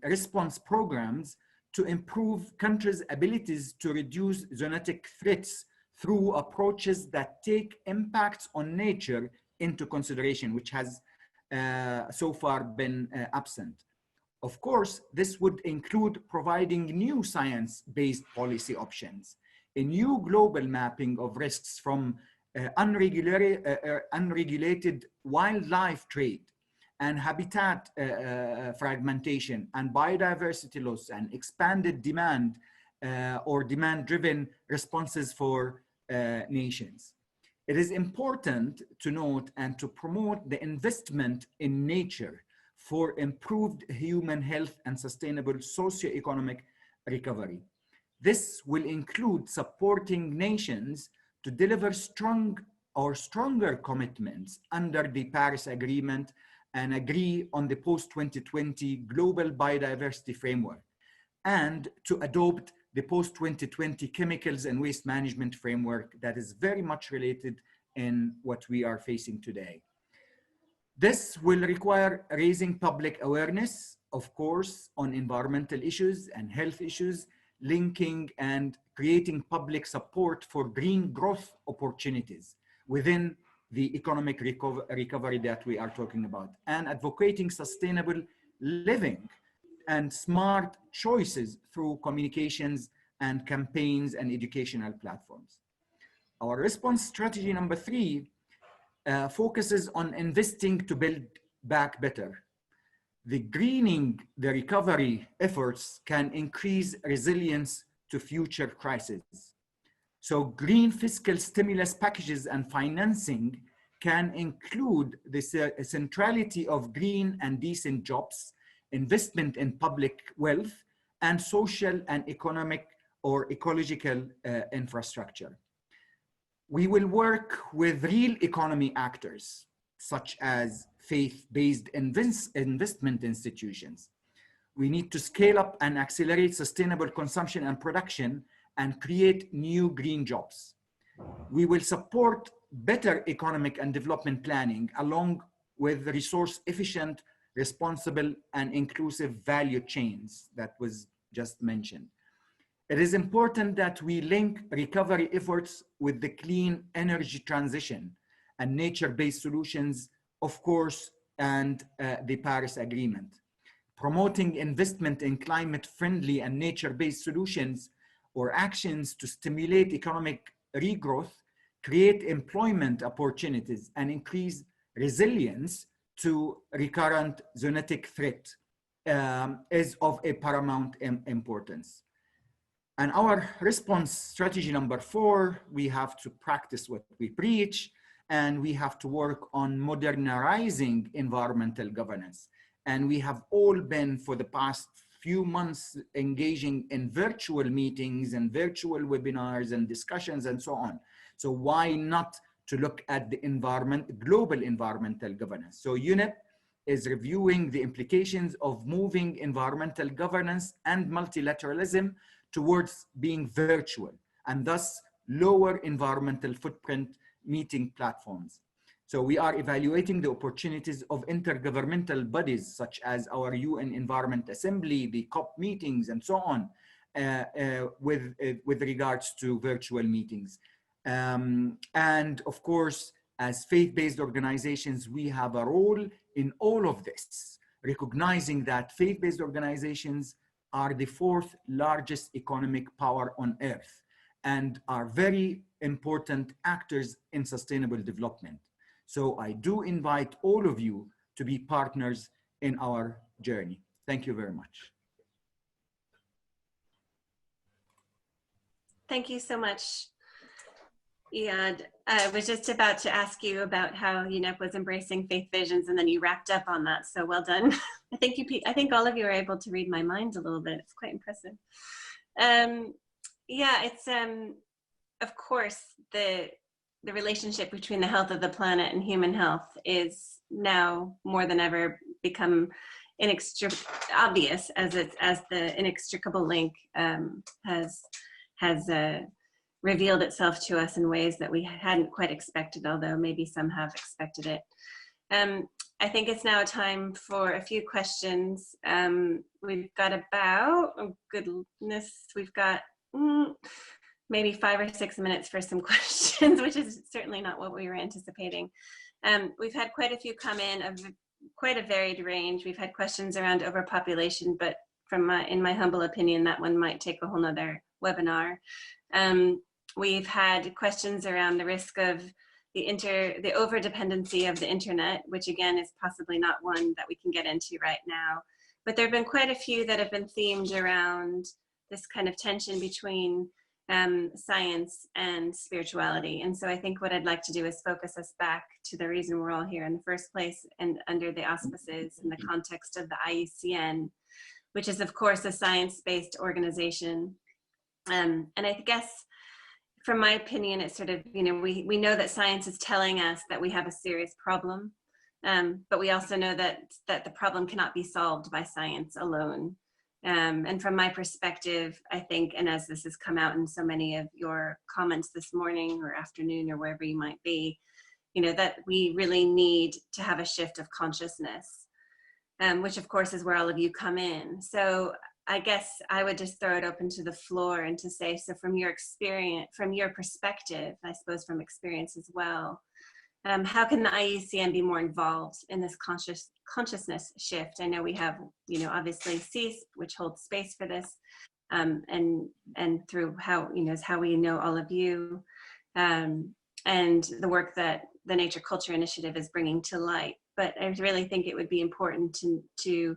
response programs to improve countries' abilities to reduce zoonotic threats through approaches that take impacts on nature into consideration, which has so far been absent. Of course, this would include providing new science-based policy options, a new global mapping of risks from unregulated wildlife trade and habitat fragmentation and biodiversity loss and expanded demand or demand-driven responses for nations. It is important to note and to promote the investment in nature for improved human health and sustainable socio-economic recovery. This will include supporting nations to deliver stronger commitments under the Paris Agreement and agree on the post-2020 Global Biodiversity Framework, and to adopt the post-2020 Chemicals and Waste Management Framework that is very much related in what we are facing today. This will require raising public awareness, of course, on environmental issues and health issues, linking and creating public support for green growth opportunities within the economic recovery that we are talking about, and advocating sustainable living and smart choices through communications and campaigns and educational platforms. Our response strategy number 3 focuses on investing to build back better. The greening the recovery efforts can increase resilience to future crises. So green fiscal stimulus packages and financing can include the centrality of green and decent jobs, investment in public wealth, and social and economic or ecological infrastructure. We will work with real economy actors, such as faith-based investment institutions. We need to scale up and accelerate sustainable consumption and production and create new green jobs. We will support better economic and development planning along with resource efficient, responsible, and inclusive value chains that was just mentioned. It is important that we link recovery efforts with the clean energy transition and nature-based solutions, of course, and the Paris Agreement. Promoting investment in climate-friendly and nature-based solutions or actions to stimulate economic regrowth, create employment opportunities, and increase resilience to recurrent zoonotic threat is of a paramount importance. And our response strategy number 4, we have to practice what we preach, and we have to work on modernizing environmental governance. And we have all been, for the past few months, engaging in virtual meetings and virtual webinars and discussions and so on. So why not to look at the global environmental governance? So UNEP is reviewing the implications of moving environmental governance and multilateralism towards being virtual, and thus lower environmental footprint meeting platforms. So we are evaluating the opportunities of intergovernmental bodies such as our UN Environment Assembly, the COP meetings, and so on, with regards to virtual meetings. And of course, as faith-based organizations, we have a role in all of this, recognizing that faith-based organizations are the 4th largest economic power on earth and are very important actors in sustainable development. So I do invite all of you to be partners in our journey. Thank you very much. Thank you so much, Iyad. I was just about to ask you about how UNEP was embracing faith visions, and then you wrapped up on that. So well done. I think all of you are able to read my mind a little bit. It's quite impressive. Yeah, it's of course the relationship between the health of the planet and human health is now more than ever become obvious as the inextricable link has revealed itself to us in ways that we hadn't quite expected, although maybe some have expected it. I think it's now time for a few questions. We've got about, oh goodness, we've got maybe 5 or 6 minutes for some questions, which is certainly not what we were anticipating. We've had quite a few come in of quite a varied range. We've had questions around overpopulation, but in my humble opinion, that one might take a whole nother webinar. We've had questions around the risk of the over-dependency of the internet, which again is possibly not one that we can get into right now. But there have been quite a few that have been themed around this kind of tension between science and spirituality. And so I think what I'd like to do is focus us back to the reason we're all here in the first place, and under the auspices in the context of the IUCN, which is of course a science-based organization. And I guess from my opinion, it's sort of, you know, we know that science is telling us that we have a serious problem, but we also know that the problem cannot be solved by science alone. And from my perspective, I think, and as this has come out in so many of your comments this morning or afternoon or wherever you might be, you know, that we really need to have a shift of consciousness, which of course is where all of you come in. So I guess I would just throw it open to the floor and to say, so from your experience, from your perspective, I suppose from experience as well, how can the IUCN be more involved in this consciousness shift? I know we have, you know, obviously CEESP, which holds space for this, and through how, you know, is how we know all of you, and the work that the Nature-Culture Initiative is bringing to light. But I really think it would be important to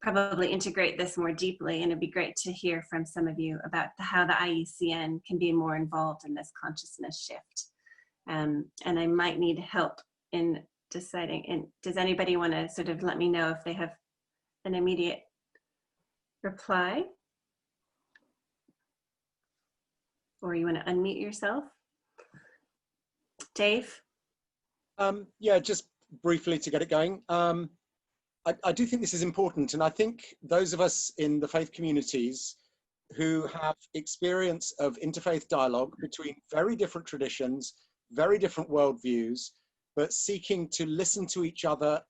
probably integrate this more deeply, and it'd be great to hear from some of you about how the IUCN can be more involved in this consciousness shift. And I might need help in deciding, and does anybody want to sort of let me know if they have an immediate reply? Or you want to unmute yourself? Dave? Yeah, just briefly to get it going. I do think this is important, and I think those of us in the faith communities who have experience of interfaith dialogue between very different traditions, very different worldviews, but seeking to listen to each other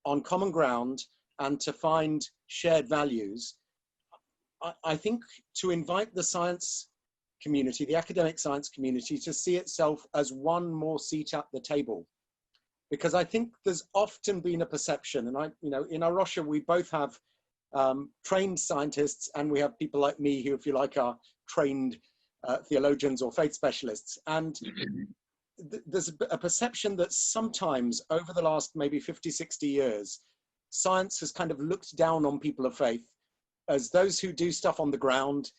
on common ground and to find shared values, I think to invite the science community, the academic science community, to see itself as one more seat at the table. Because I think there's often been a perception, and you know, in our Russia, we both have trained scientists, and we have people like me who, if you like, are trained theologians or faith specialists. And there's a perception that sometimes over the last maybe 50, 60 years, science has kind of looked down on people of faith as those who do stuff on the ground,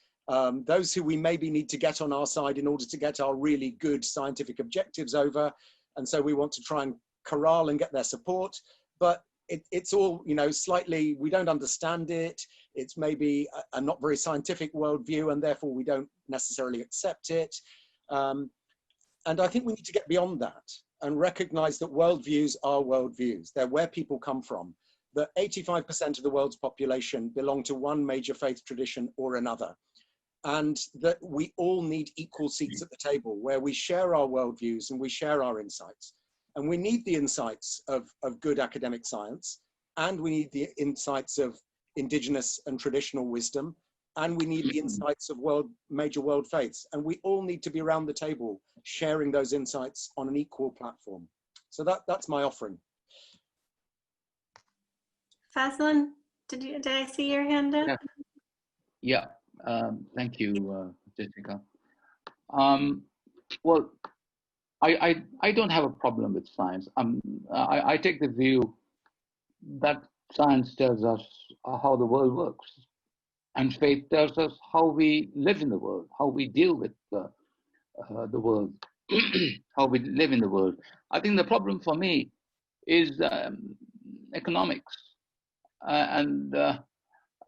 those who we maybe need to get on our side in order to get our really good scientific objectives over. And so we want to try and corral and get their support, but it's all, you know, slightly, we don't understand it. It's maybe a not very scientific worldview, and therefore we don't necessarily accept it. And I think we need to get beyond that and recognize that worldviews are worldviews. They're where people come from. That 85% of the world's population belong to one major faith tradition or another. And that we all need equal seats at the table where we share our worldviews and we share our insights. And we need the insights of good academic science, and we need the insights of indigenous and traditional wisdom, and we need the insights of major world faiths. And we all need to be around the table sharing those insights on an equal platform. So that's my offering. Fazlun, did I see your hand up? Yeah, thank you, Jessica. Well, I don't have a problem with science. I take the view that science tells us how the world works, and faith tells us how we live in the world, how we deal with the world, how we live in the world. I think the problem for me is economics, and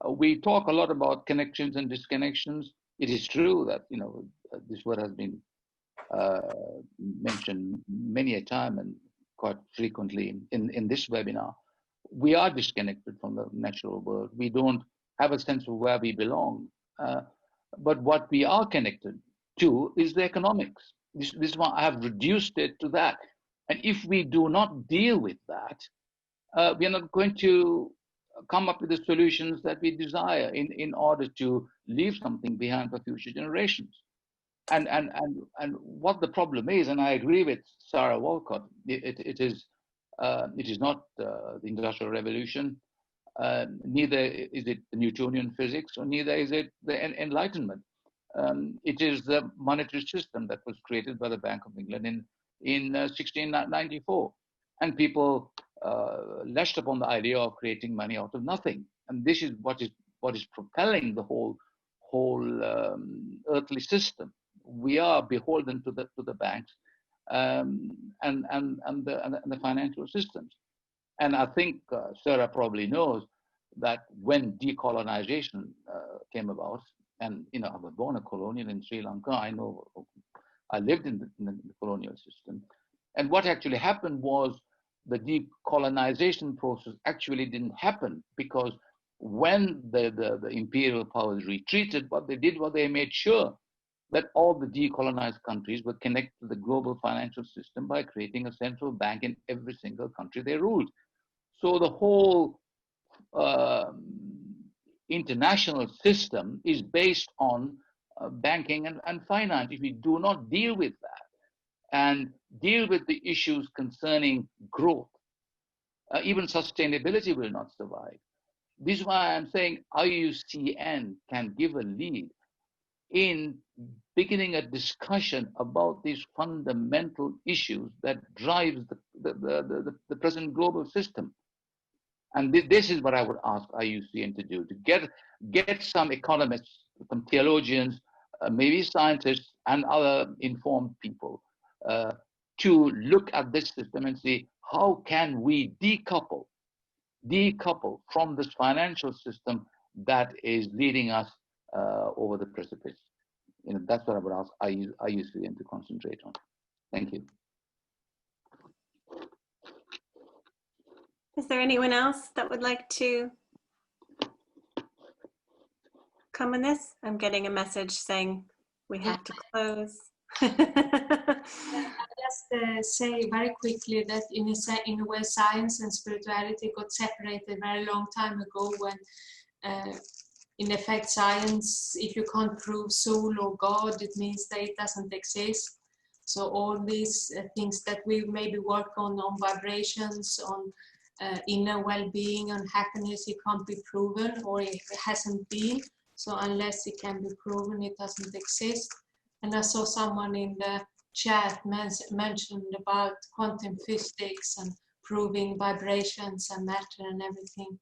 we talk a lot about connections and disconnections. It is true that, you know, this word has been mentioned many a time and quite frequently in this webinar. We are disconnected from the natural world. We don't have a sense of where we belong. But what we are connected to is the economics. This one, I have reduced it to that. And if we do not deal with that, we are not going to come up with the solutions that we desire in order to leave something behind for future generations. And what the problem is, and I agree with Sarah Walcott, it is not the Industrial Revolution, neither is it the Newtonian physics, or neither is it the Enlightenment. It is the monetary system that was created by the Bank of England in 1694, and people lashed upon the idea of creating money out of nothing, and this is what is propelling the whole earthly system. We are beholden to the banks and the financial systems. And I think Sarah probably knows that when decolonization came about, and I was born a colonial in Sri Lanka. I lived in the colonial system, and what actually happened was the decolonization process actually didn't happen, because when the imperial powers retreated, what they did was they made sure that all the decolonized countries were connected to the global financial system by creating a central bank in every single country they ruled. So the whole international system is based on banking and finance. If we do not deal with that and deal with the issues concerning growth, even sustainability will not survive. This is why I'm saying IUCN can give a lead in beginning a discussion about these fundamental issues that drives the present global system. And this is what I would ask IUCN to do, to get some economists, some theologians, maybe scientists and other informed people to look at this system and see how can we decouple from this financial system that is leading us over the precipice. That's what I would ask IUCN to concentrate on. Thank you. Is there anyone else that would like to come on this? I'm getting a message saying we have to close. I'll just say very quickly that in a way science and spirituality got separated a very long time ago, when in effect science, if you can't prove soul or God, it means that it doesn't exist. So all these things that we maybe work on vibrations, on inner well-being, on happiness, it can't be proven, or it hasn't been. So unless it can be proven, it doesn't exist. And I saw someone in the chat mentioned about quantum physics and proving vibrations and matter and everything.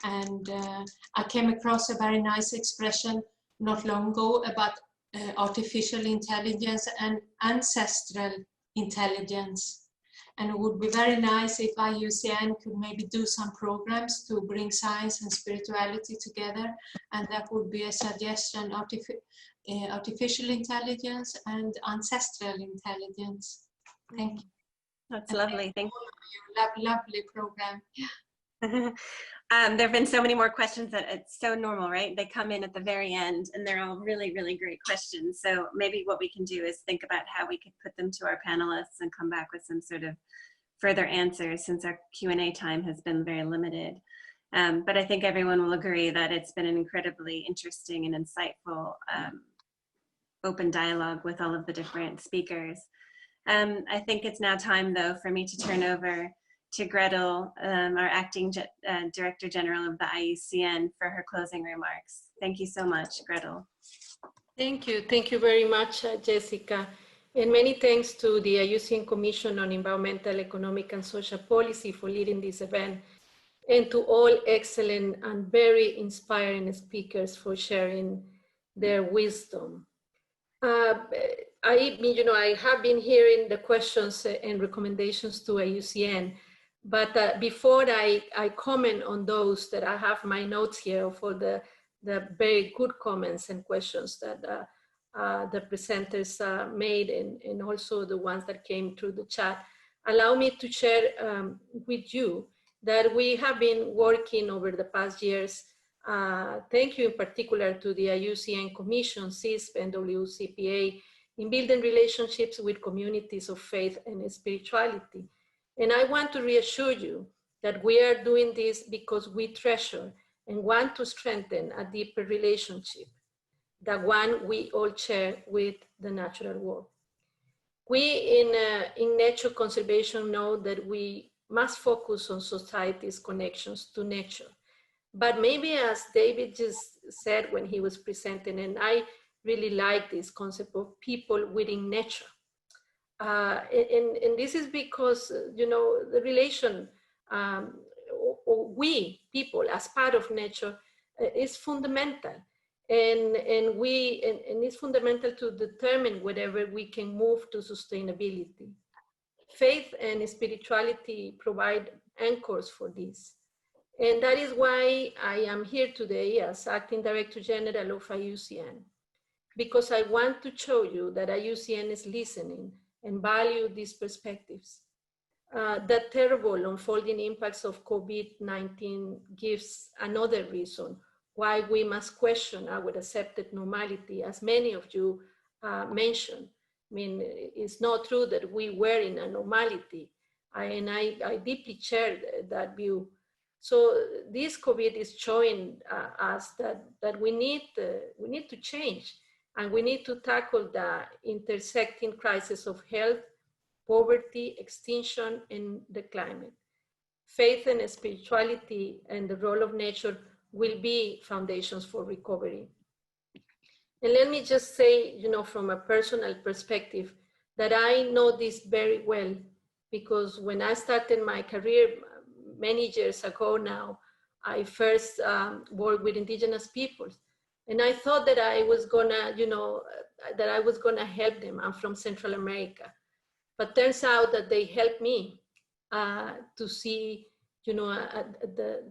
And I came across a very nice expression not long ago about artificial intelligence and ancestral intelligence. And it would be very nice if IUCN could maybe do some programs to bring science and spirituality together. And that would be a suggestion, artificial intelligence and ancestral intelligence. Thank you. That's lovely. Thank you. Lovely program. There have been so many more questions that it's so normal, right? They come in at the very end and they're all really, really great questions. So maybe what we can do is think about how we could put them to our panelists and come back with some sort of further answers, since our Q&A time has been very limited. But I think everyone will agree that it's been an incredibly interesting and insightful open dialogue with all of the different speakers. I think it's now time, though, for me to turn over to Gretel, our Acting Director General of the IUCN, for her closing remarks. Thank you so much, Gretel. Thank you very much, Jessica. And many thanks to the IUCN Commission on Environmental, Economic and Social Policy for leading this event, and to all excellent and very inspiring speakers for sharing their wisdom. I have been hearing the questions and recommendations to IUCN, but before I comment on those, that I have my notes here for the very good comments and questions that the presenters made, and also the ones that came through the chat. Allow me to share with you that we have been working over the past years. Thank you in particular to the IUCN Commission, CEESP and WCPA, in building relationships with communities of faith and spirituality. And I want to reassure you that we are doing this because we treasure and want to strengthen a deeper relationship, the one we all share with the natural world. We in nature conservation know that we must focus on society's connections to nature. But maybe, as David just said when he was presenting, and I really like this concept of people within nature. And this is because, the relation, or we people as part of nature is fundamental. And it's fundamental to determine whether we can move to sustainability. Faith and spirituality provide anchors for this. And that is why I am here today as Acting Director General of IUCN, because I want to show you that IUCN is listening and value these perspectives. The terrible unfolding impacts of COVID-19 gives another reason why we must question our accepted normality, as many of you mentioned. I mean, it's not true that we were in a normality, and I deeply share that view. So this COVID is showing us that we need to change, and we need to tackle the intersecting crisis of health, poverty, extinction, and the climate. Faith and spirituality and the role of nature will be foundations for recovery. And let me just say, you know, from a personal perspective, that I know this very well, because when I started my career many years ago now, I first worked with indigenous peoples. And I thought that I was gonna, you know, that I was gonna help them. I'm from Central America. But turns out that they helped me to see, you know,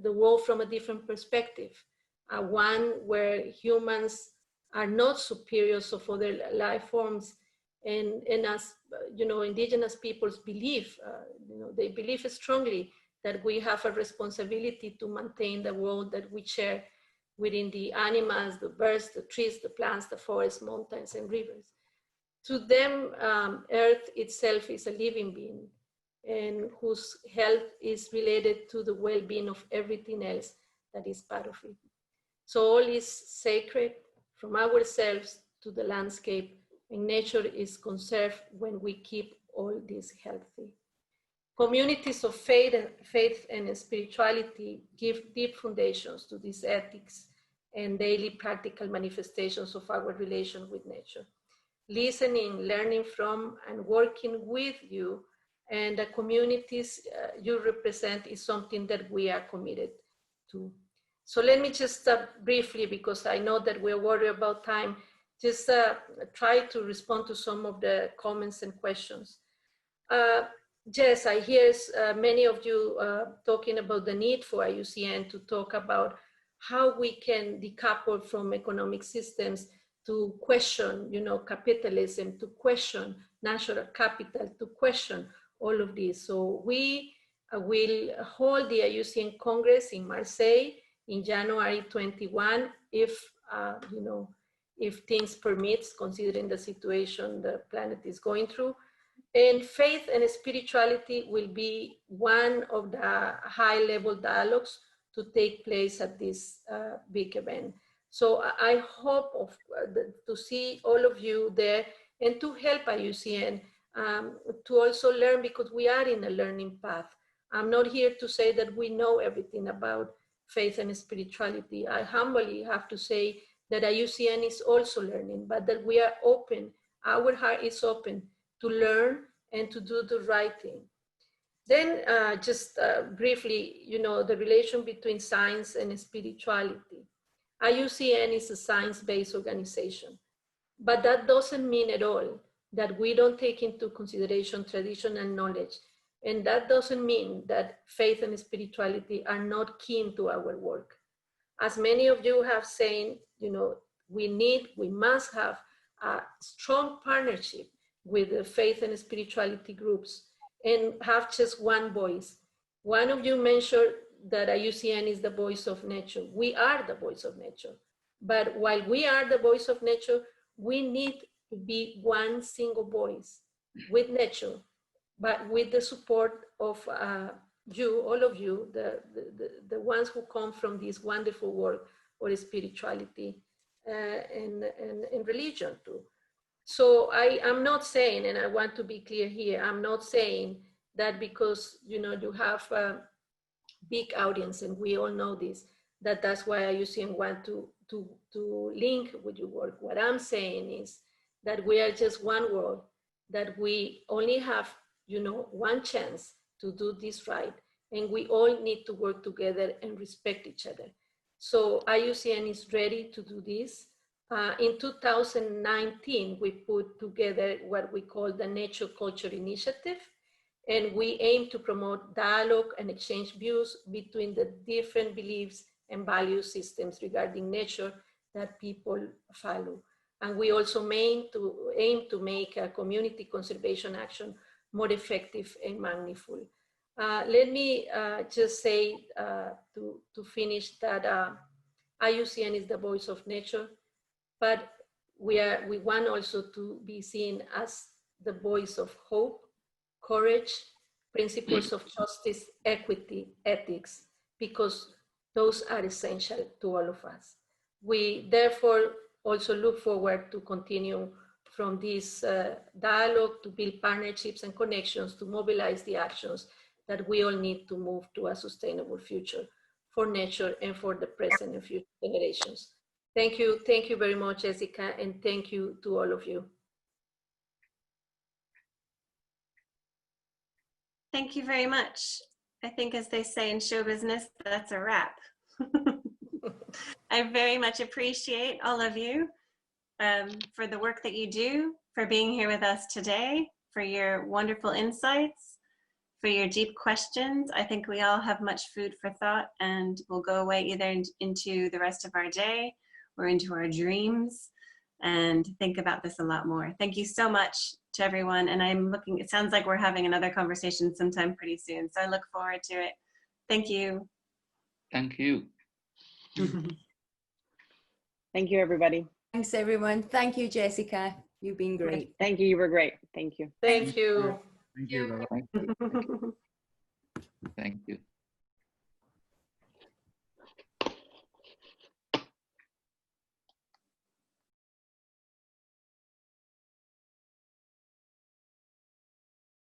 the world from a different perspective. One where humans are not superiors of other life forms, and as you know, indigenous peoples believe, you know, they believe strongly that we have a responsibility to maintain the world that we share within the animals, the birds, the trees, the plants, the forests, mountains, and rivers. To them, Earth itself is a living being, and whose health is related to the well-being of everything else that is part of it. So all is sacred, from ourselves to the landscape, and nature is conserved when we keep all this healthy. Communities of faith and spirituality give deep foundations to these ethics and daily practical manifestations of our relation with nature. Listening, learning from, and working with you and the communities you represent is something that we are committed to. So let me just briefly, because I know that we're worried about time, just try to respond to some of the comments and questions. Jess, I hear many of you talking about the need for IUCN to talk about how we can decouple from economic systems to question, you know, capitalism, to question natural capital, to question all of this. So we will hold the IUCN Congress in Marseille in January 21, if, you know, if things permits, considering the situation the planet is going through. And faith and spirituality will be one of the high-level dialogues to take place at this big event. So I hope to see all of you there and to help IUCN to also learn, because we are in a learning path. I'm not here to say that we know everything about faith and spirituality. I humbly have to say that IUCN is also learning, but that we are open, our heart is open to learn and to do the right thing. Then just briefly, you know, the relation between science and spirituality. IUCN is a science-based organization, but that doesn't mean at all that we don't take into consideration traditional knowledge. And that doesn't mean that faith and spirituality are not keen to our work. As many of you have said, you know, we must have a strong partnership with the faith and spirituality groups and have just one voice. One of you mentioned that IUCN is the voice of nature. We are the voice of nature. But while we are the voice of nature, we need to be one single voice with nature, but with the support of you, all of you, the ones who come from this wonderful work or spirituality and religion too. So I'm not saying, and I want to be clear here, I'm not saying that because, you know, you have a big audience, and we all know this, that's why IUCN want to link with your work. What I'm saying is that we are just one world, that we only have, you know, one chance to do this right, and we all need to work together and respect each other. So IUCN is ready to do this. In 2019, we put together what we call the Nature-Culture Initiative, And we aim to promote dialogue and exchange views between the different beliefs and value systems regarding nature that people follow. And we also aim to make a community conservation action more effective and meaningful. Let me just say to finish that IUCN is the voice of nature, but we want also to be seen as the voice of hope, courage, principles of justice, equity, ethics, because those are essential to all of us. We therefore also look forward to continue from this dialogue to build partnerships and connections to mobilize the actions that we all need to move to a sustainable future for nature and for the present and future generations. Thank you very much, Jessica, and thank you to all of you. Thank you very much. I think, as they say in show business, that's a wrap. I very much appreciate all of you for the work that you do, for being here with us today, for your wonderful insights, for your deep questions. I think we all have much food for thought, and we'll go away either into the rest of our day or into our dreams and think about this a lot more. Thank you so much to everyone. And I'm looking, it sounds like we're having another conversation sometime pretty soon. So I look forward to it. Thank you. Thank you. Thank you, everybody. Thanks, everyone. Thank you, Jessica. You've been great. Thank you. You were great. Thank you. Thank you. Thank you. Thank you.